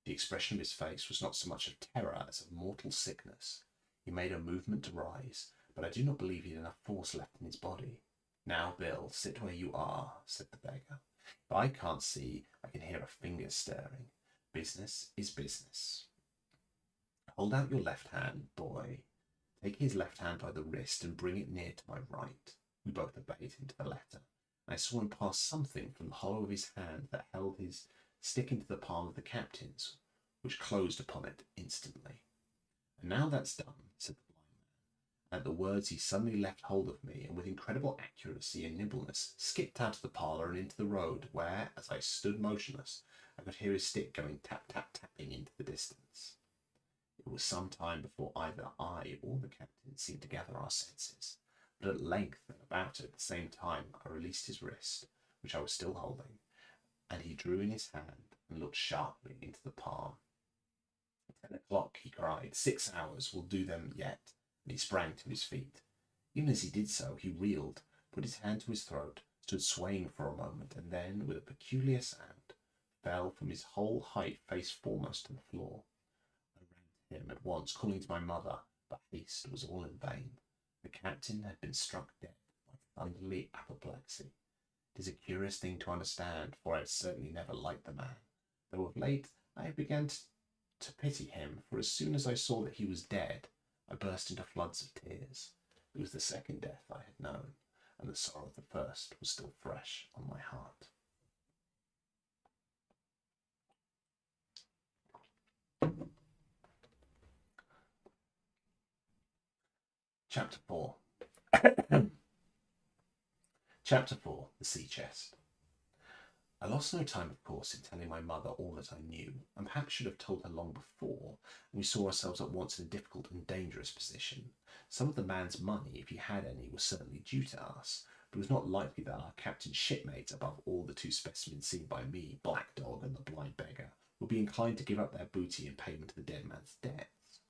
The expression of his face was not so much of terror as of mortal sickness. He made a movement to rise, but I do not believe he had enough force left in his body. "Now, Bill, sit where you are," said the beggar. "If I can't see, I can hear a finger stirring. Business is business. Hold out your left hand, boy." Taking his left hand by the wrist and bring it near to my right. We both obeyed him to the letter. I saw him pass something from the hollow of his hand that held his stick into the palm of the captain's, which closed upon it instantly. "And now that's done," said the blind man. At the words he suddenly left hold of me, and with incredible accuracy and nimbleness skipped out of the parlour and into the road, where, as I stood motionless, I could hear his stick going tap, tap, tapping into the distance. It was some time before either I or the captain seemed to gather our senses, but at length, and about at the same time, I released his wrist, which I was still holding, and he drew in his hand and looked sharply into the palm. "10 o'clock," he cried. "6 hours will do them yet," and he sprang to his feet. Even as he did so, he reeled, put his hand to his throat, stood swaying for a moment, and then, with a peculiar sound, fell from his whole height face foremost to the floor. I ran to him at once, calling to my mother, but haste was all in vain. The captain had been struck dead by thunderly apoplexy. It is a curious thing to understand, for I had certainly never liked the man, though of late I began to pity him, for as soon as I saw that he was dead, I burst into floods of tears. It was the second death I had known, and the sorrow of the first was still fresh on my heart. Chapter 4. Chapter 4. The Sea Chest. I lost no time, of course, in telling my mother all that I knew, and perhaps should have told her long before, and we saw ourselves at once in a difficult and dangerous position. Some of the man's money, if he had any, was certainly due to us, but it was not likely that our captain's shipmates, above all the 2 specimens seen by me, Black Dog and the blind beggar, would be inclined to give up their booty in payment of the dead man's debts.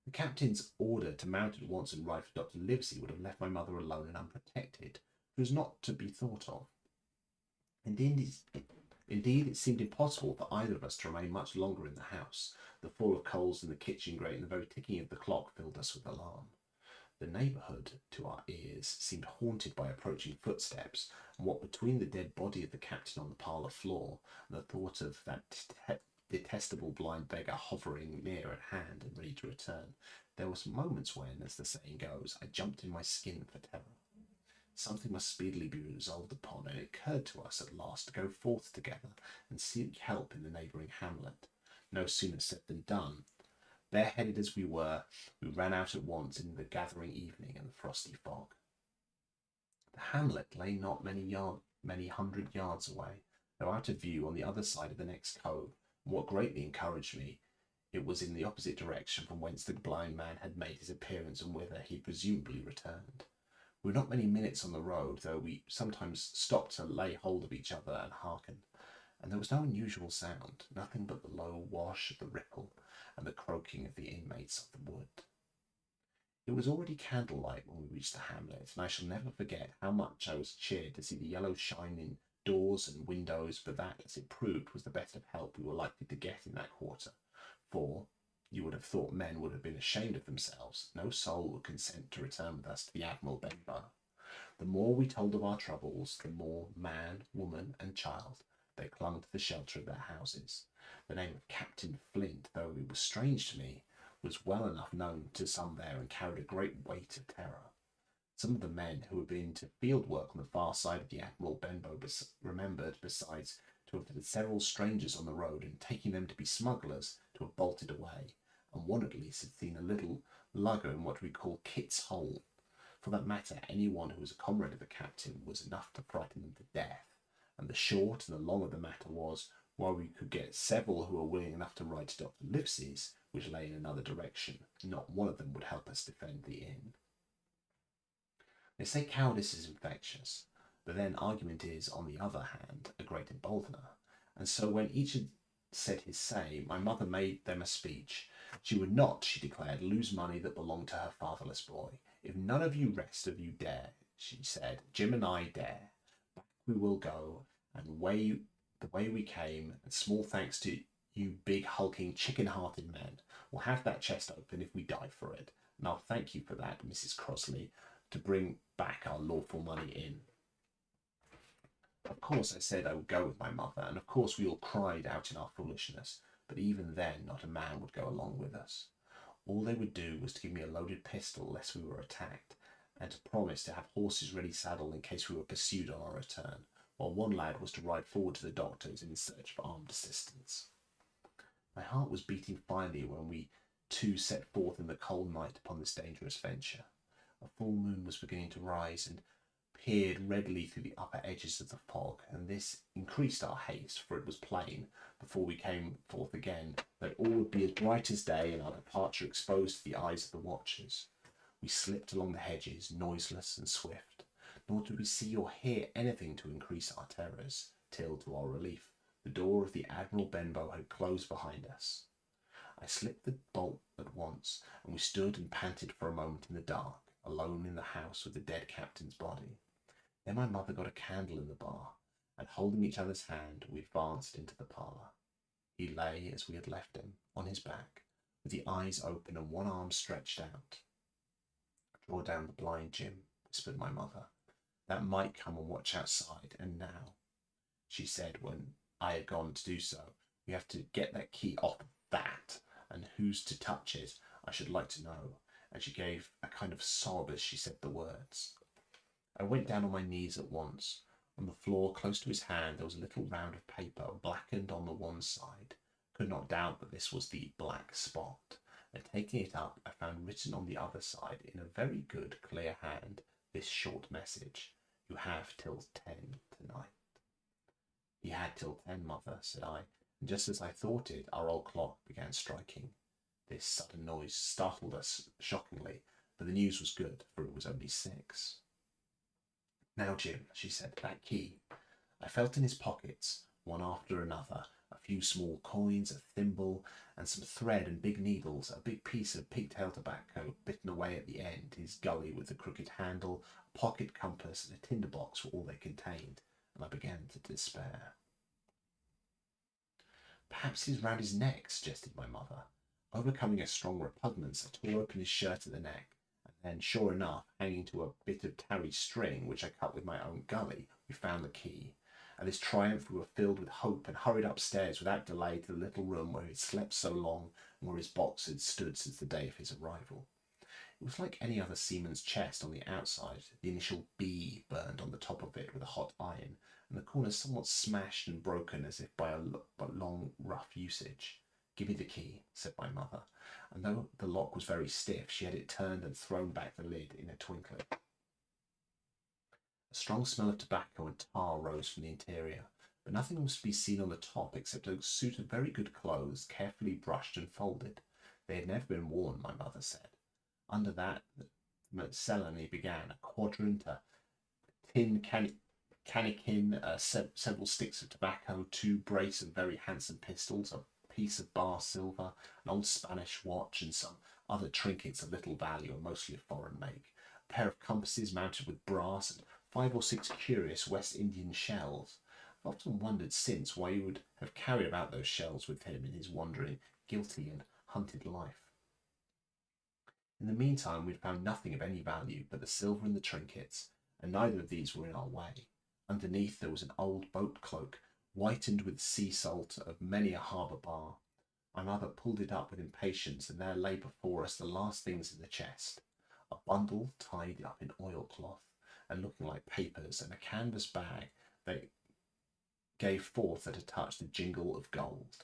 The captain's order to mount at once and ride for Dr. Livesey would have left my mother alone and unprotected. It was not to be thought of. Indeed, it seemed impossible for either of us to remain much longer in the house. The fall of coals in the kitchen grate and the very ticking of the clock filled us with alarm. The neighbourhood, to our ears, seemed haunted by approaching footsteps, and what between the dead body of the captain on the parlour floor and the thought of that detestable blind beggar hovering near at hand and ready to return, there were moments when, as the saying goes, I jumped in my skin for terror. Something must speedily be resolved upon, and it occurred to us at last to go forth together and seek help in the neighbouring hamlet. No sooner said than done. Bareheaded as we were, we ran out at once in the gathering evening and the frosty fog. The hamlet lay not many hundred yards away, though out of view on the other side of the next cove, and what greatly encouraged me, it was in the opposite direction from whence the blind man had made his appearance and whither he presumably returned. We were not many minutes on the road, though we sometimes stopped to lay hold of each other and hearken, and there was no unusual sound, nothing but the low wash of the ripple and the croaking of the inmates of the wood. It was already candlelight when we reached the hamlet, and I shall never forget how much I was cheered to see the yellow shine in doors and windows, but that, as it proved, was the best of help we were likely to get in that quarter, for you would have thought men would have been ashamed of themselves. No soul would consent to return with us to the Admiral Benbow. The more we told of our troubles, the more man, woman, and child, they clung to the shelter of their houses. The name of Captain Flint, though it was strange to me, was well enough known to some there and carried a great weight of terror. Some of the men who had been to field work on the far side of the Admiral Benbow remembered, besides, to have had several strangers on the road and taking them to be smugglers to have bolted away, and one at least had seen a little lugger in what we call Kit's Hole. For that matter, anyone who was a comrade of the captain was enough to frighten them to death, and the short and the long of the matter was, while we could get several who were willing enough to ride to Dr. Livesey's, which lay in another direction, not one of them would help us defend the inn. They say cowardice is infectious, but then argument is, on the other hand, a great emboldener. And so when each had said his say, my mother made them a speech. She would not, she declared, lose money that belonged to her fatherless boy. If none of you rest of you dare, she said, Jim and I dare. Back we will go, and the way we came, and small thanks to you big, hulking, chicken-hearted men. We'll have that chest open if we die for it. And I'll thank you for that, Mrs. Crossley, to bring back our lawful money in. Of course, I said I would go with my mother, and of course we all cried out in our foolishness, but even then not a man would go along with us. All they would do was to give me a loaded pistol lest we were attacked, and to promise to have horses ready saddled in case we were pursued on our return, while one lad was to ride forward to the doctors in search of armed assistance. My heart was beating finely when we two set forth in the cold night upon this dangerous venture. A full moon was beginning to rise and peered readily through the upper edges of the fog, and this increased our haste, for it was plain, before we came forth again, that all would be as bright as day and our departure exposed to the eyes of the watchers. We slipped along the hedges, noiseless and swift, nor did we see or hear anything to increase our terrors, till, to our relief, the door of the Admiral Benbow had closed behind us. I slipped the bolt at once, and we stood and panted for a moment in the dark, alone in the house with the dead captain's body. Then my mother got a candle in the bar, and holding each other's hand, we advanced into the parlour. He lay, as we had left him, on his back, with the eyes open and one arm stretched out. Draw down the blind, Jim, whispered my mother. That might come and watch outside, and now, she said when I had gone to do so, we have to get that key off that, and who's to touch it, I should like to know. And she gave a kind of sob as she said the words. I went down on my knees at once. On the floor, close to his hand, there was a little round of paper, blackened on the one side. I could not doubt that this was the black spot. And taking it up, I found written on the other side, in a very good, clear hand, this short message. You have till 10 tonight. He had till 10, mother, said I, and just as I thought it, our old clock began striking. This sudden noise startled us shockingly, but the news was good, for it was only 6. Now, Jim, she said, that key. I felt in his pockets, one after another, a few small coins, a thimble, and some thread and big needles, a big piece of pigtail tobacco bitten away at the end, his gully with the crooked handle, a pocket compass, and a tinderbox were all they contained, and I began to despair. Perhaps he's round his neck, suggested my mother. Overcoming a strong repugnance, I tore open his shirt at the neck, and then, sure enough, hanging to a bit of tarry string, which I cut with my own gully, we found the key. At this triumph we were filled with hope, and hurried upstairs without delay to the little room where he had slept so long, and where his box had stood since the day of his arrival. It was like any other seaman's chest on the outside, the initial B burned on the top of it with a hot iron, and the corners somewhat smashed and broken as if by long, rough usage. Give me the key, said my mother, and though the lock was very stiff, she had it turned and thrown back the lid in a twinkling. A strong smell of tobacco and tar rose from the interior, but nothing was to be seen on the top except a suit of very good clothes, carefully brushed and folded. They had never been worn, my mother said. Under that miscellany began a quadrant, a tin cannikin, several sticks of tobacco, 2 brace of very handsome pistols, a piece of bar silver, an old Spanish watch, and some other trinkets of little value and mostly of foreign make, a pair of compasses mounted with brass, and 5 or 6 curious West Indian shells. I've often wondered since why he would have carried about those shells with him in his wandering, guilty and hunted life. In the meantime we had found nothing of any value but the silver and the trinkets, and neither of these were in our way. Underneath there was an old boat cloak, whitened with sea salt of many a harbour bar. My mother pulled it up with impatience, and there lay before us the last things in the chest: a bundle tied up in oilcloth and looking like papers, and a canvas bag that gave forth at a touch the jingle of gold.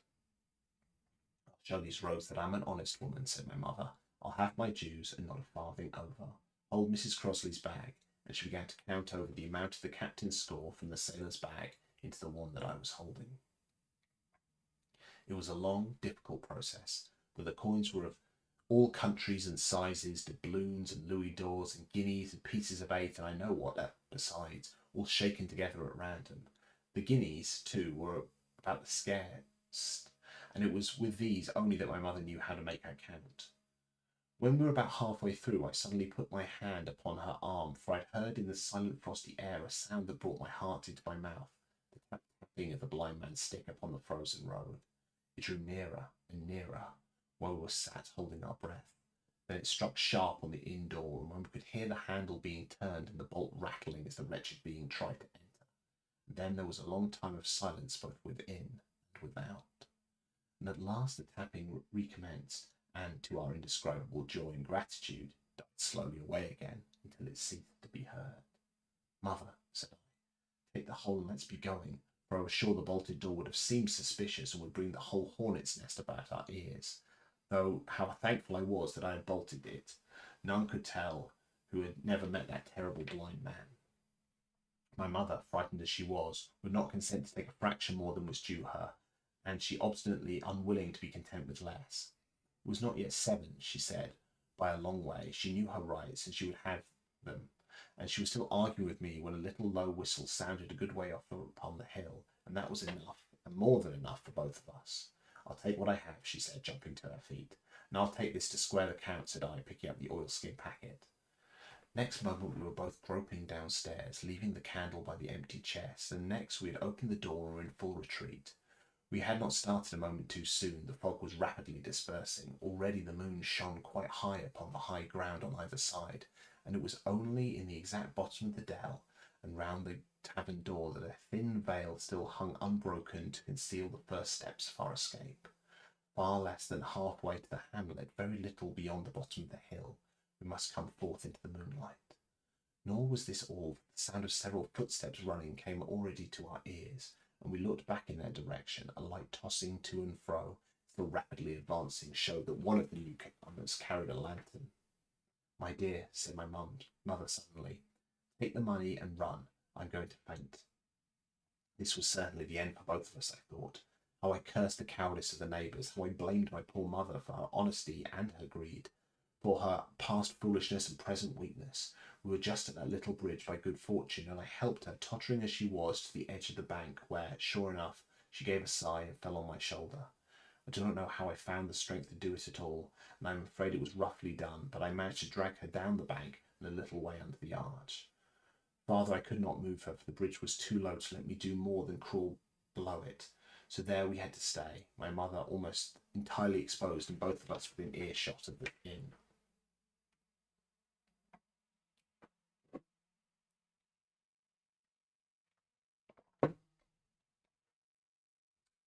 "I'll show these rogues that I'm an honest woman," said my mother. "I'll have my dues, and not a farthing over. Hold Mrs. Crosley's bag," and she began to count over the amount of the captain's score from the sailor's bag into the one that I was holding. It was a long, difficult process, for the coins were of all countries and sizes, doubloons and louis d'ors and guineas and pieces of eight, and I know what besides, all shaken together at random. The guineas, too, were about the scarcest, and it was with these only that my mother knew how to make her count. When we were about halfway through, I suddenly put my hand upon her arm, for I heard in the silent frosty air a sound that brought my heart into my mouth, the tapping of the blind man's stick upon the frozen road. It drew nearer and nearer, while we were sat holding our breath. Then it struck sharp on the inn door, and when we could hear the handle being turned and the bolt rattling as the wretched being tried to enter. And then there was a long time of silence both within and without. And at last the tapping recommenced, and to our indescribable joy and gratitude, died slowly away again until it ceased to be heard. "Mother," said I, "take the whole and let's be going," for I was sure the bolted door would have seemed suspicious and would bring the whole hornet's nest about our ears. Though how thankful I was that I had bolted it, none could tell who had never met that terrible blind man. My mother, frightened as she was, would not consent to take a fraction more than was due her, and she obstinately unwilling to be content with less. It was not yet 7, she said, by a long way. She knew her rights, and she would have them, and she was still arguing with me when a little low whistle sounded a good way off upon the hill, and that was enough, and more than enough for both of us. "I'll take what I have," she said, jumping to her feet. "And I'll take this to square the count," said I, picking up the oilskin packet. Next moment we were both groping downstairs, leaving the candle by the empty chest, and next we had opened the door and were in full retreat. We had not started a moment too soon. The fog was rapidly dispersing. Already the moon shone quite high upon the high ground on either side, and it was only in the exact bottom of the dell and round the tavern door that a thin veil still hung unbroken to conceal the first steps of our escape. Far less than halfway to the hamlet, very little beyond the bottom of the hill, we must come forth into the moonlight. Nor was this all. The sound of several footsteps running came already to our ears, and we looked back in their direction. A light tossing to and fro, still rapidly advancing, showed that one of the newcomers carried a lantern. "My dear," said my mother suddenly, "take the money and run. I'm going to faint." This was certainly the end for both of us, I thought. How I cursed the cowardice of the neighbours, how I blamed my poor mother for her honesty and her greed, for her past foolishness and present weakness. We were just at that little bridge by good fortune, and I helped her, tottering as she was, to the edge of the bank, where, sure enough, she gave a sigh and fell on my shoulder. I do not know how I found the strength to do it at all, and I am afraid it was roughly done, but I managed to drag her down the bank and a little way under the arch. Farther I could not move her, for the bridge was too low to let me do more than crawl below it. So there we had to stay, my mother almost entirely exposed and both of us within earshot of the inn.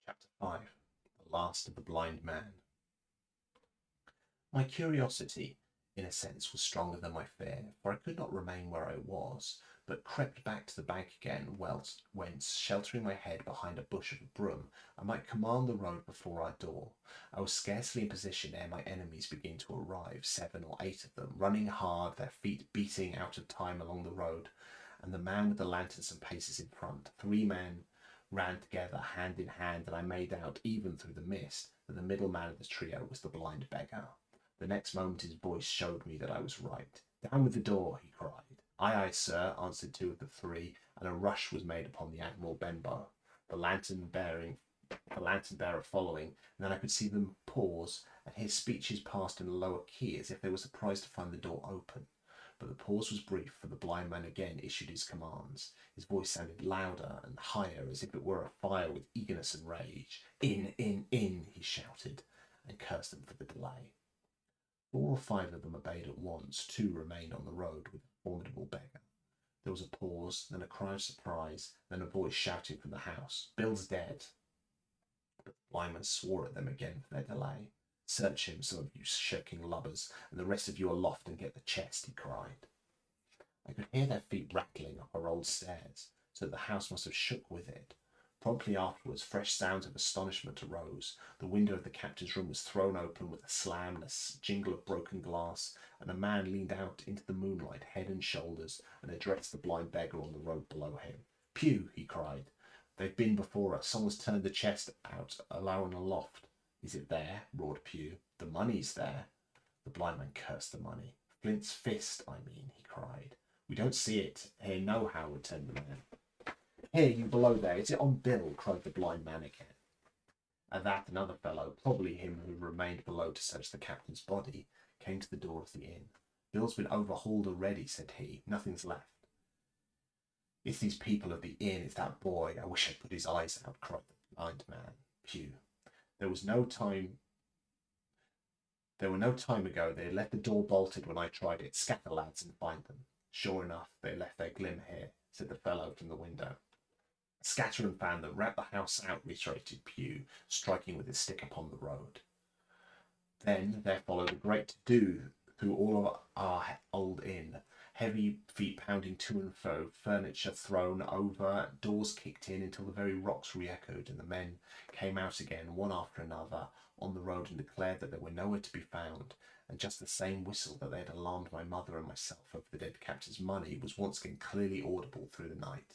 Chapter 5. The Last of the Blind Man. My curiosity, in a sense, was stronger than my fear, for I could not remain where I was, but crept back to the bank again, whence, sheltering my head behind a bush of a broom, I might command the road before our door. I was scarcely in position ere my enemies began to arrive, 7 or 8 of them, running hard, their feet beating out of time along the road, and the man with the lantern some paces in front. 3 men ran together, hand in hand, and I made out, even through the mist, that the middle man of the trio was the blind beggar. The next moment his voice showed me that I was right. "Down with the door," he cried. "Aye, aye, sir," answered 2 of the 3, and a rush was made upon the Admiral Benbow, the lantern bearer following, and then I could see them pause, and his speeches passed in a lower key, as if they were surprised to find the door open. But the pause was brief, for the blind man again issued his commands. His voice sounded louder and higher, as if it were afire with eagerness and rage. "In, in," he shouted, and cursed them for the delay. 4 or 5 of them obeyed at once. 2 remained on the road with the formidable beggar. There was a pause, then a cry of surprise, then a voice shouting from the house, "Bill's dead." But the blind man swore at them again for their delay. "Search him, some of you shirking lubbers, and the rest of you aloft and get the chest," he cried. I could hear their feet rattling up our old stairs, so that the house must have shook with it. Promptly afterwards, fresh sounds of astonishment arose. The window of the captain's room was thrown open with a slam and a jingle of broken glass, and a man leaned out into the moonlight, head and shoulders, and addressed the blind beggar on the road below him. "Pew!" he cried. "They've been before us. Someone's turned the chest out, allowing aloft." "Is it there?" roared Pew. "The money's there." The blind man cursed the money. "Flint's fist, I mean," he cried. "We don't see it here nohow," returned the man. "Here, you below there, is it on Bill?" cried the blind man again. At that, another fellow, probably him who remained below to search the captain's body, came to the door of the inn. "Bill's been overhauled already," said he. "Nothing's left." "It's these people of the inn, it's that boy. I wish I'd put his eyes out," cried the blind man. Pew. There were no time ago. They had left the door bolted when I tried it. "Scatter, lads, and find them." "Sure enough, they left their glim here," said the fellow from the window. "Scatter and fan them, wrap the house out," reiterated Pew, striking with his stick upon the road. Then there followed a great to-do through all of our old inn. Heavy feet pounding to and fro, furniture thrown over, doors kicked in until the very rocks re-echoed, and the men came out again, one after another, on the road and declared that they were nowhere to be found, and just the same whistle that they had alarmed my mother and myself over the dead captain's money was once again clearly audible through the night.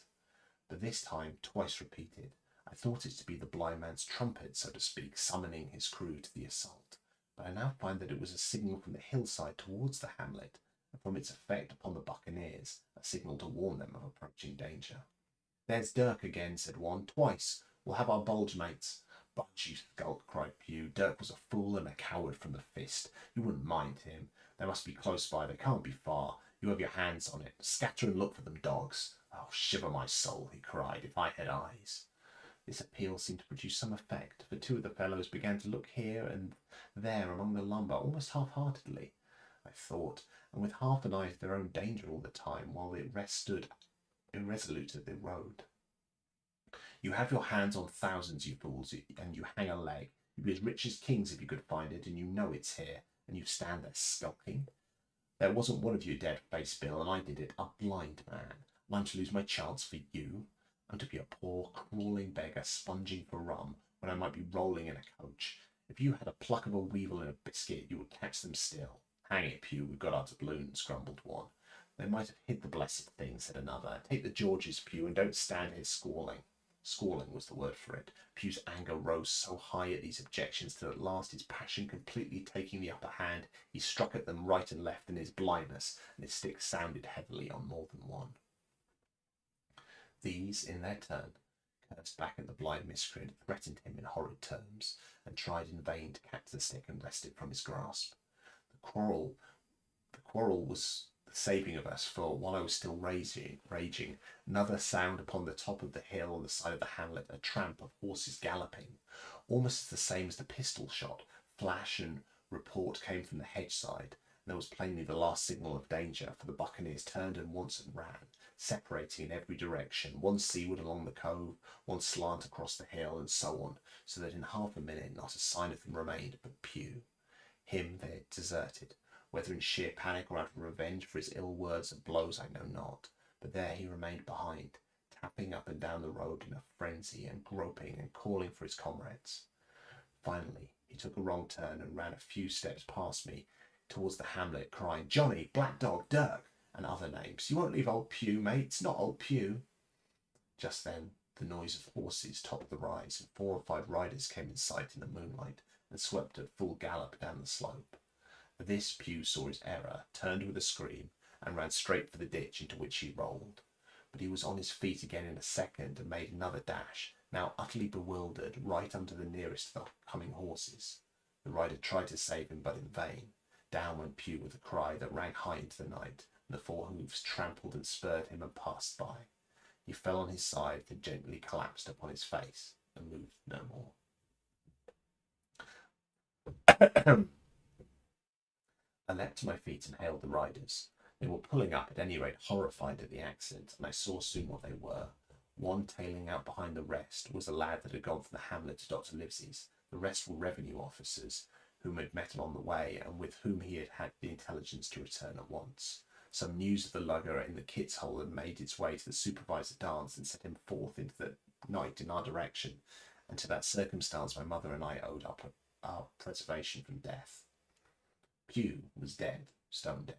But this time twice repeated. I thought it to be the blind man's trumpet, so to speak, summoning his crew to the assault. But I now find that it was a signal from the hillside towards the hamlet, and from its effect upon the buccaneers, a signal to warn them of approaching danger. "There's Dirk again," said one. "Twice. We'll have our bulge, mates." "Budge, you skulk," cried Pew. "Dirk was a fool and a coward from the fist. You wouldn't mind him. They must be close by. They can't be far. You have your hands on it. Scatter and look for them, dogs." "Oh, shiver my soul," he cried, "if I had eyes." This appeal seemed to produce some effect, for two of the fellows began to look here and there among the lumber almost half-heartedly, I thought, and with half an eye to their own danger all the time, while the rest stood irresolute at the road. "You have your hands on thousands, you fools, and you hang a leg. You'd be as rich as kings if you could find it, and you know it's here, and you stand there skulking. There wasn't one of you dead-faced Bill, and I did it, a blind man. And I'm to lose my chance for you? I'm to be a poor, crawling beggar sponging for rum, when I might be rolling in a coach. If you had a pluck of a weevil in a biscuit, you would catch them still." "Hang it, Pew, we've got our doubloons," grumbled one. "They might have hid the blessed thing," said another. "Take the Georges, Pew, and don't stand here squalling." Squalling was the word for it. Pew's anger rose so high at these objections that at last, his passion completely taking the upper hand, he struck at them right and left in his blindness, and his stick sounded heavily on more than one. These, in their turn, cursed back at the blind miscreant, threatened him in horrid terms, and tried in vain to catch the stick and wrest it from his grasp. The quarrel was the saving of us, for while I was still raging, another sound upon the top of the hill on the side of the hamlet, a tramp of horses galloping, almost the same as the pistol shot. Flash and report came from the hedge side, and there was plainly the last signal of danger, for the buccaneers turned and once and ran, separating in every direction, one seaward along the cove, one slant across the hill, and so on, so that in half a minute not a sign of them remained but Pew. Him they had deserted, whether in sheer panic or out of revenge for his ill words and blows I know not, but there he remained behind, tapping up and down the road in a frenzy, and groping and calling for his comrades. Finally he took a wrong turn and ran a few steps past me towards the hamlet, crying, "Johnny, Black Dog, Dirk," and other names. "You won't leave old Pew, mates, not old Pew." Just then the noise of horses topped the rise, and 4 or 5 riders came in sight in the moonlight, and swept at full gallop down the slope. At this Pew saw his error, turned with a scream, and ran straight for the ditch, into which he rolled. But he was on his feet again in a second, and made another dash, now utterly bewildered, right under the nearest of the coming horses. The rider tried to save him, but in vain. Down went Pew with a cry that rang high into the night, and the 4 hoofs trampled and spurred him and passed by. He fell on his side, then gently collapsed upon his face, and moved no more. I leapt to my feet and hailed the riders. They were pulling up, at any rate, horrified at the accident, and I saw soon what they were. One tailing out behind the rest was a lad that had gone from the hamlet to Dr. Livesey's. The rest were revenue officers whom had met on the way, and with whom he had had the intelligence to return at once. Some news of the lugger in the Kit's Hole had made its way to the supervisor Dance and set him forth into the night in our direction, and to that circumstance my mother and I owed our preservation from death. Pugh was dead, stone dead.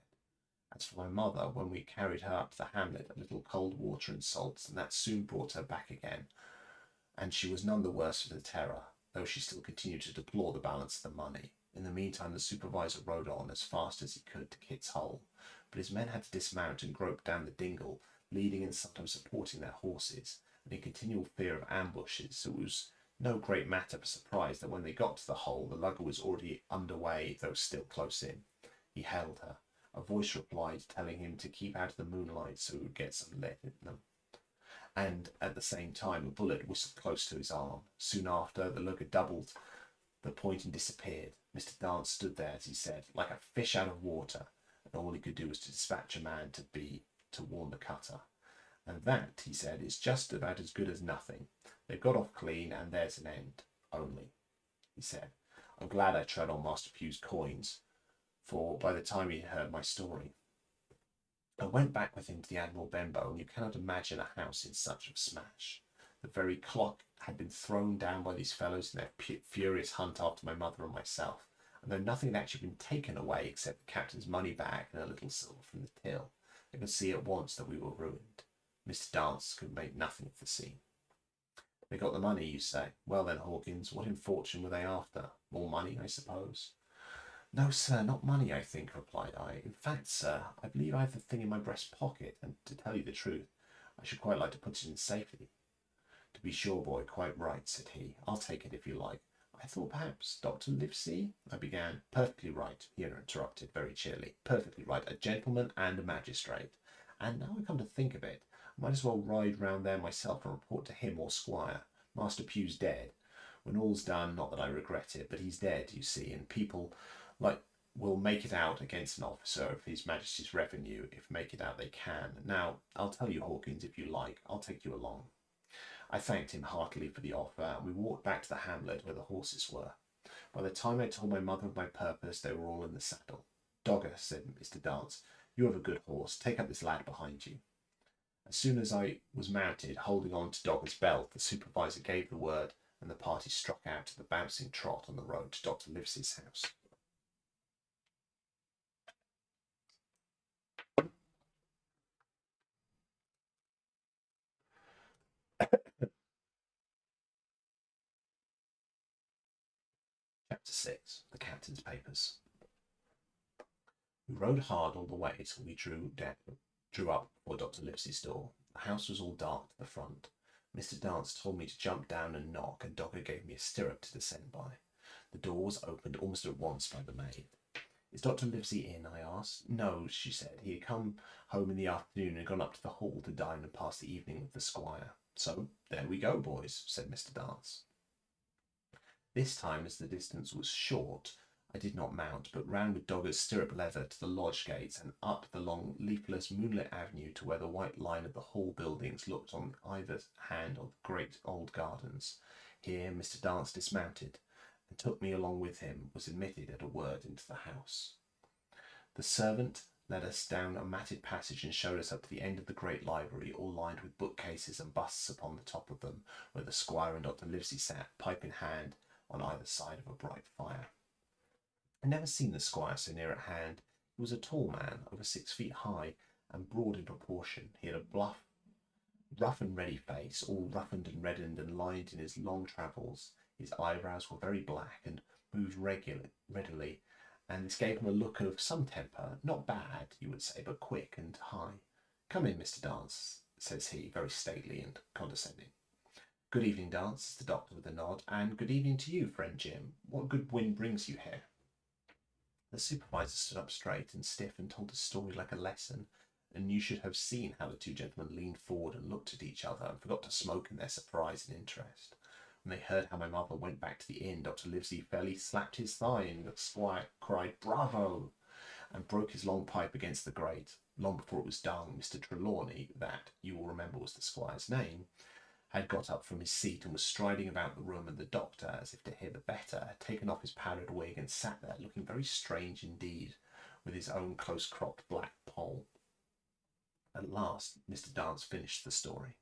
As for my mother, when we carried her up to the hamlet, a little cold water and salts, and that soon brought her back again, and she was none the worse for the terror, though she still continued to deplore the balance of the money. In the meantime, the supervisor rode on as fast as he could to Kit's Hole, but his men had to dismount and grope down the dingle, leading and sometimes supporting their horses, and in continual fear of ambushes, so it was no great matter for surprise that when they got to the hole, the lugger was already under way, though still close in. He hailed her. A voice replied, telling him to keep out of the moonlight so he would get some lead in them. And at the same time, a bullet whistled close to his arm. Soon after, the lugger doubled the point and disappeared. Mr. Dance stood there, as he said, like a fish out of water, and all he could do was to dispatch a man to warn the cutter. And that, he said, is just about as good as nothing. They've got off clean, and there's an end. Only, he said, I'm glad I tread on Master Pugh's coins, for by the time he heard my story, I went back with him to the Admiral Benbow, and you cannot imagine a house in such a smash. The very clock had been thrown down by these fellows in their furious hunt after my mother and myself, and though nothing had actually been taken away except the captain's money bag and a little silver from the till, I could see at once that we were ruined. Mr. Dance could make nothing of the scene. They got the money, you say? Well then, Hawkins, what in fortune were they after? More money, I suppose? No, sir, not money, I think, replied I. In fact, sir, I believe I have the thing in my breast pocket, and to tell you the truth, I should quite like to put it in safety. To be sure, boy, quite right, said he. I'll take it if you like. I thought perhaps Dr. Livesey, I began. Perfectly right, he interrupted very cheerily. Perfectly right, a gentleman and a magistrate. And now I come to think of it, I might as well ride round there myself and report to him or Squire. Master Pugh's dead. When all's done, not that I regret it, but he's dead, you see, and people will make it out against an officer of His Majesty's revenue if make it out they can. Now, I'll tell you, Hawkins, if you like, I'll take you along. I thanked him heartily for the offer, and we walked back to the hamlet where the horses were. By the time I told my mother of my purpose, they were all in the saddle. Dogger, said Mr. Dance, you have a good horse. Take up this lad behind you. As soon as I was mounted, holding on to Dogger's belt, the supervisor gave the word, and the party struck out at the bouncing trot on the road to Dr. Livesey's house. Chapter 6. The Captain's Papers. We rode hard all the way till we drew up before Dr. Livesey's door. The house was all dark to the front. Mr. Dance told me to jump down and knock, and Dogger gave me a stirrup to descend by. The door was opened almost at once by the maid. Is Dr. Livesey in? I asked. No, she said. He had come home in the afternoon and gone up to the hall to dine and pass the evening with the squire. So, there we go, boys, said Mr. Dance. This time, as the distance was short, I did not mount, but ran with Dogger's stirrup leather to the lodge gates and up the long, leafless, moonlit avenue to where the white line of the hall buildings looked on either hand of the great old gardens. Here Mr. Dance dismounted, and took me along with him, was admitted at a word into the house. The servant led us down a matted passage and showed us up to the end of the great library, all lined with bookcases and busts upon the top of them, where the squire and Dr. Livesey sat, pipe in hand, on either side of a bright fire. I had never seen the squire so near at hand. He was a tall man, over 6 feet high, and broad in proportion. He had a rough and ready face, all roughened and reddened and lined in his long travels. His eyebrows were very black and moved readily, and this gave him a look of some temper, not bad, you would say, but quick and high. Come in, Mr. Dance, says he, very stately and condescending. Good evening, Dance, says the doctor with a nod, and good evening to you, friend Jim. What good wind brings you here? The supervisor stood up straight and stiff and told his story like a lesson, and you should have seen how the two gentlemen leaned forward and looked at each other and forgot to smoke in their surprise and interest. When they heard how my mother went back to the inn, Dr. Livesey fairly slapped his thigh, and the squire cried, "Bravo!" and broke his long pipe against the grate. long before it was done, Mr. Trelawney, that you will remember was the squire's name, had got up from his seat and was striding about the room, and the doctor, as if to hear the better, had taken off his powdered wig and sat there looking very strange indeed, with his own close-cropped black poll. At last Mr. Dance finished the story.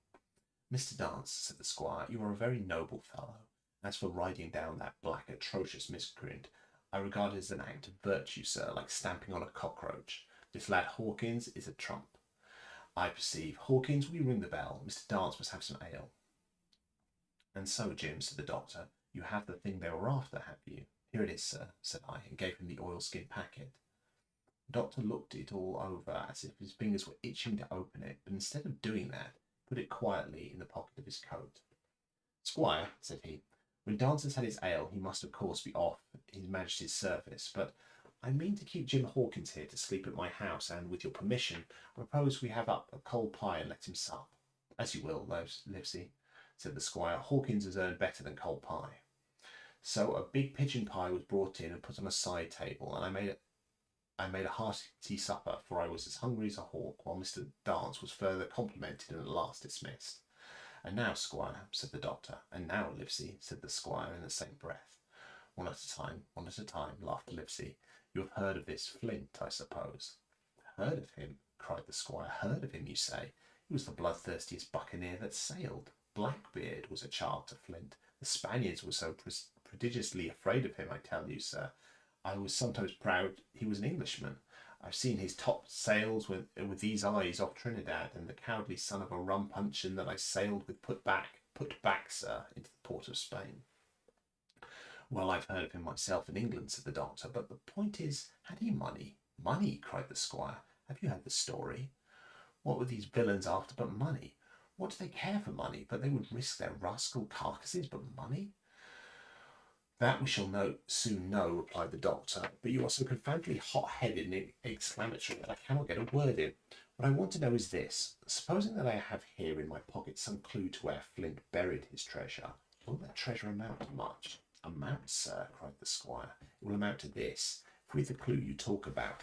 "Mr. Dance," said the squire, "you are a very noble fellow. As for riding down that black, atrocious miscreant, I regard it as an act of virtue, sir, like stamping on a cockroach. This lad Hawkins is a trump. I perceive. Hawkins, will you ring the bell? Mr. Dance must have some ale." "And so, Jim," said the doctor, "you have the thing they were after, have you?" "Here it is, sir," said I, and gave him the oilskin packet. The doctor looked it all over as if his fingers were itching to open it, but instead of doing that, put it quietly in the pocket of his coat. "Squire," said he, "when Dance has had his ale, he must of course be off his Majesty's service, but I mean to keep Jim Hawkins here to sleep at my house, and with your permission, I propose we have up a cold pie and let him sup." "As you will, Livesey," said the squire. "Hawkins has earned better than cold pie." So a big pigeon pie was brought in and put on a side table, and I made a hearty supper, for I was as hungry as a hawk, while Mr. Dance was further complimented and at last dismissed. "And now, squire," said the doctor. "And now, Livesey," said the squire in the same breath. One at a time," laughed Livesey. "You have heard of this Flint, I suppose?" "Heard of him?" cried the squire. "Heard of him, you say? He was the bloodthirstiest buccaneer that sailed. Blackbeard was a child to Flint. The Spaniards were so prodigiously afraid of him, I tell you, sir. I was sometimes proud he was an Englishman. I've seen his top sails with these eyes off Trinidad, and the cowardly son of a rum puncheon that I sailed with put back, sir, into the port of Spain." "Well, I've heard of him myself in England," said the doctor, "but the point is, had he money?" "Money!" cried the squire. "Have you heard the story? What were these villains after but money? What do they care for money? But they would risk their rascal carcasses, but money?" "That we shall soon know," replied the doctor, "but you are so confoundedly hot-headed and exclamatory that I cannot get a word in. What I want to know is this. Supposing that I have here in my pocket some clue to where Flint buried his treasure, will that treasure amount to much?" "Amount, sir," cried the squire. "It will amount to this. If with the clue you talk about,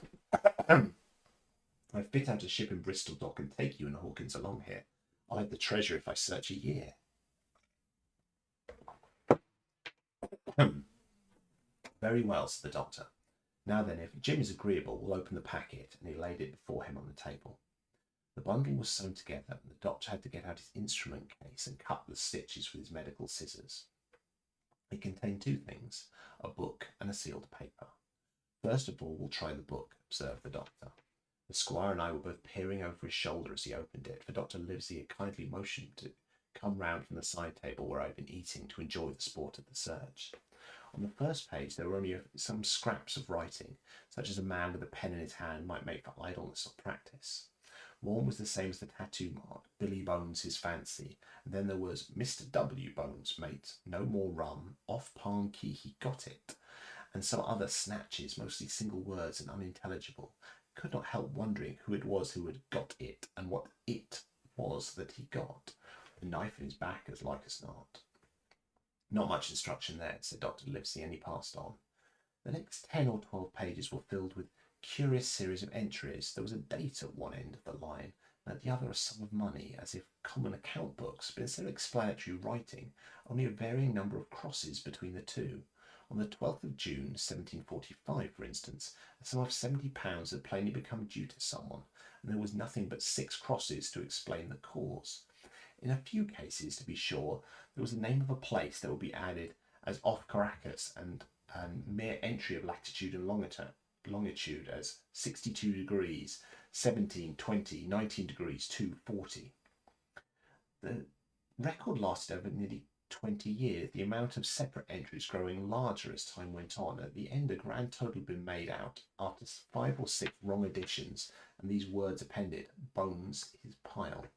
I fit out a ship in Bristol dock and take you and Hawkins along here, I'll have the treasure if I search a year." "Very well," said the doctor. "Now then, if Jim is agreeable, we'll open the packet," and he laid it before him on the table. The bundle was sewn together, and the doctor had to get out his instrument case and cut the stitches with his medical scissors. It contained two things, a book and a sealed paper. "First of all, we'll try the book," observed the doctor. The squire and I were both peering over his shoulder as he opened it, for Dr. Livesey had kindly motioned to come round from the side table where I had been eating to enjoy the sport of the search. On the first page there were only some scraps of writing, such as a man with a pen in his hand might make for idleness or practice. One was the same as the tattoo mark, "Billy Bones his fancy," and then there was "Mr. W. Bones, mate, no more rum, off Palm Key he got it," and some other snatches, mostly single words and unintelligible. I could not help wondering who it was who had got it, and what it was that he got. The knife in his back, as like as not. "Not much instruction there," said Dr. Livesey, and he passed on. The next 10 or 12 pages were filled with curious series of entries. There was a date at one end of the line, and at the other a sum of money, as if common account books, but instead of explanatory writing, only a varying number of crosses between the two. On the 12th of June, 1745, for instance, a sum of £70 had plainly become due to someone, and there was nothing but 6 crosses to explain the cause. In a few cases, to be sure, there was the name of a place that would be added as off Caracas, and mere entry of latitude and longitude as 62 degrees, 17, 20, 19 degrees, 2, 40. The record lasted over nearly 20 years, the amount of separate entries growing larger as time went on. At the end, a grand total had been made out after 5 or 6 wrong additions, and these words appended: "Bones his pile."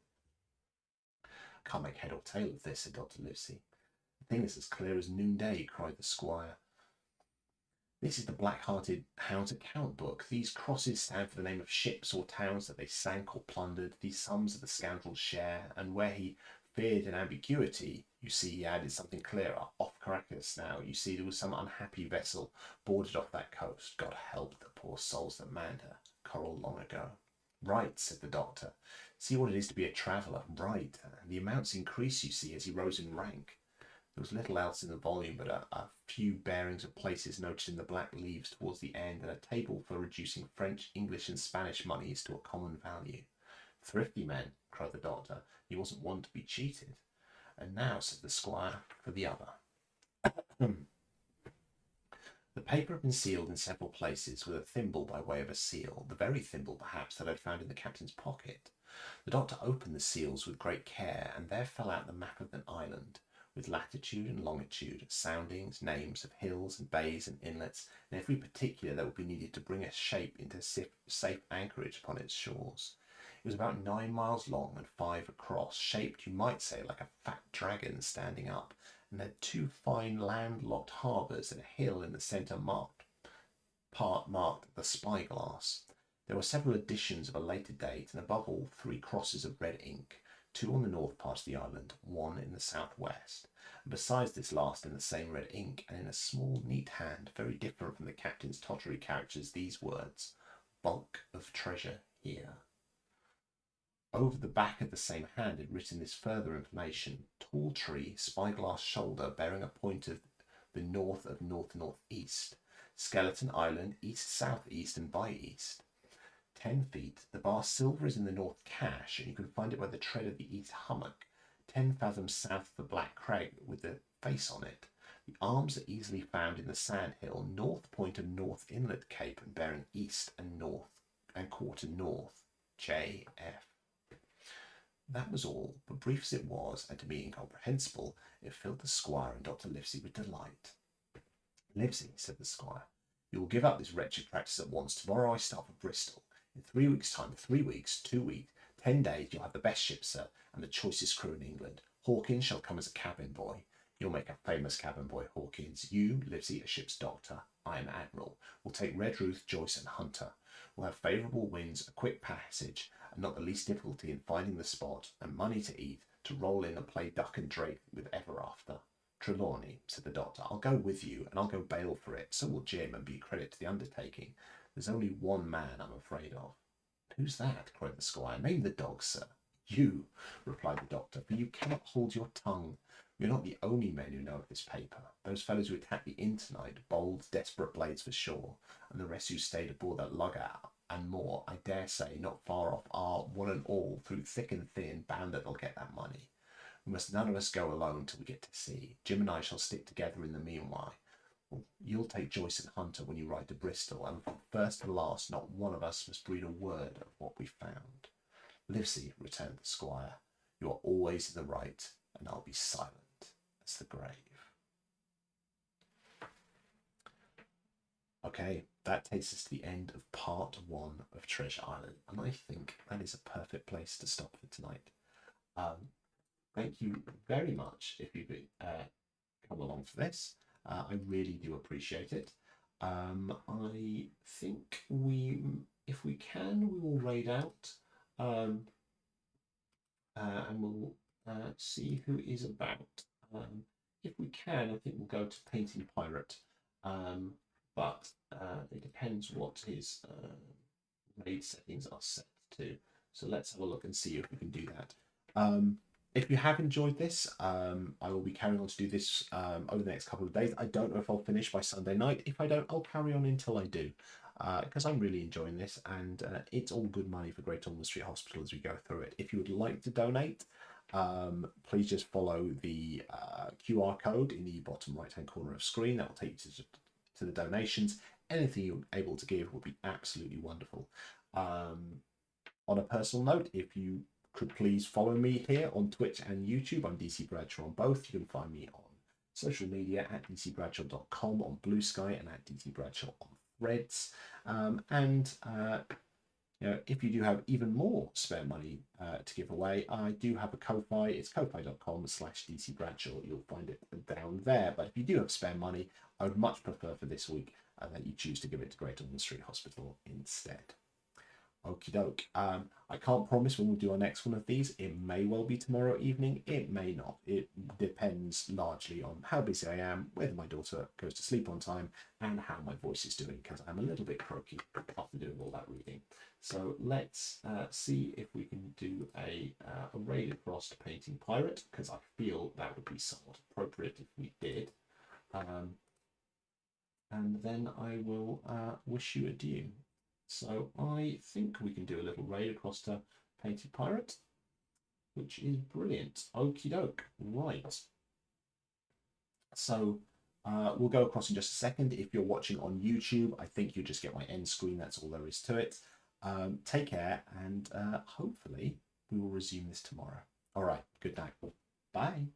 "I can't make head or tail of this," said Dr. Livesey. "The thing is as clear as noonday," cried the squire. "This is the black-hearted hound's account book. These crosses stand for the name of ships or towns that they sank or plundered. These sums are the scoundrel's share, and where he feared an ambiguity, you see he added something clearer. Off Caracas now, you see there was some unhappy vessel boarded off that coast. God help the poor souls that manned her. Coral long ago." Right, said the doctor. See what it is to be a traveller. Right, and the amounts increase, you see, as he rose in rank. There was little else in the volume but a few bearings of places noted in the black leaves towards the end, and a table for reducing French, English, and Spanish moneys to a common value. Thrifty men, cried the doctor. He wasn't one to be cheated. And now, said the squire, for the other. The paper had been sealed in several places with a thimble by way of a seal, the very thimble, perhaps, that I had found in the captain's pocket. The doctor opened the seals with great care, and there fell out the map of an island, with latitude and longitude, soundings, names of hills and bays and inlets, and every particular that would be needed to bring a shape into safe anchorage upon its shores. It was about 9 miles long and 5 across, shaped, you might say, like a fat dragon standing up, and had 2 fine landlocked harbours and a hill in the centre marked the Spyglass. There were several editions of a later date, and above all 3 crosses of red ink, 2 on the north part of the island, 1 in the southwest, and besides this last in the same red ink, and in a small neat hand, very different from the captain's tottery characters, these words, "Bulk of treasure here." Over the back of the same hand had written this further information: "Tall tree, spyglass shoulder, bearing a point of the north of north-northeast. Skeleton Island, east-southeast and by east. 10 feet. The bar silver is in the north cache, and you can find it by the tread of the east hummock. 10 fathoms south of the black crag with the face on it. The arms are easily found in the sand hill, north point of North Inlet Cape, and bearing east and north and quarter north. J.F." That was all, but brief as it was, and to me incomprehensible, it filled the squire and Dr. Livesey with delight. "Livesey," said the squire, "you will give up this wretched practice at once. Tomorrow I start for Bristol. In 3 weeks' time, 3 weeks, 2 weeks, 10 days, you'll have the best ship, sir, and the choicest crew in England. Hawkins shall come as a cabin boy. You'll make a famous cabin boy, Hawkins. You, Livesey, a ship's doctor. I am admiral. We'll take Redruth, Joyce, and Hunter. We'll have favourable winds, a quick passage, and not the least difficulty in finding the spot, and money to eat, to roll in and play duck and drake with ever after." "Trelawney," said the doctor, "I'll go with you, and I'll go bail for it. So will Jim, and be credit to the undertaking. There's only one man I'm afraid of." "Who's that?" cried the squire. "Name the dog, sir." "You," replied the doctor, "for you cannot hold your tongue. You're not the only men who know of this paper. Those fellows who attacked the inn tonight, bold, desperate blades for sure, and the rest who stayed aboard that lugger, and more, I dare say, not far off, are, one and all, through thick and thin, bound that they'll get that money. We must none of us go alone till we get to sea. Jim and I shall stick together in the meanwhile. You'll take Joyce and Hunter when you ride to Bristol, and from first to last not one of us must breathe a word of what we found." "Livesey," returned the squire, "you are always in the right, and I'll be silent as the grave." Okay, that takes us to the end of part 1 of Treasure Island, and I think that is a perfect place to stop for tonight. Thank you very much if you've come along for this. I really do appreciate it. I think if we can, we will raid out, and we'll see who is about. If we can, I think we'll go to Painting Pirate, but it depends what his raid settings are set to. So let's have a look and see if we can do that. If you have enjoyed this, I will be carrying on to do this over the next couple of days. I don't know if I'll finish by Sunday night. If I don't, I'll carry on until I do, because I'm really enjoying this, and it's all good money for Great Ormond Street Hospital as we go through it. If you would like to donate, please just follow the QR code in the bottom right-hand corner of screen. That will take you to the donations. Anything you're able to give would be absolutely wonderful. On a personal note, if you could please follow me here on Twitch and YouTube. I'm DC Bradshaw on both. You can find me on social media at dcbradshaw.com, on Blue Sky, and at DC Bradshaw on Threads. If you do have even more spare money to give away, I do have a Ko-Fi. It's ko-fi.com/DC Bradshaw. You'll find it down there. But if you do have spare money, I would much prefer for this week that you choose to give it to Great Ormond Street Hospital instead. Okie doke. I can't promise when we'll do our next one of these. It may well be tomorrow evening. It may not. It depends largely on how busy I am, whether my daughter goes to sleep on time, and how my voice is doing, because I'm a little bit croaky after doing all that reading. So let's see if we can do a raid across painting pirate, because I feel that would be somewhat appropriate if we did. And then I will wish you adieu. So I think we can do a little raid across to Painted Pirate, which is brilliant. Okie doke. Right. So we'll go across in just a second. If you're watching on YouTube, I think you'll just get my end screen. That's all there is to it. Take care, and hopefully we will resume this tomorrow. All right. Good night. Bye.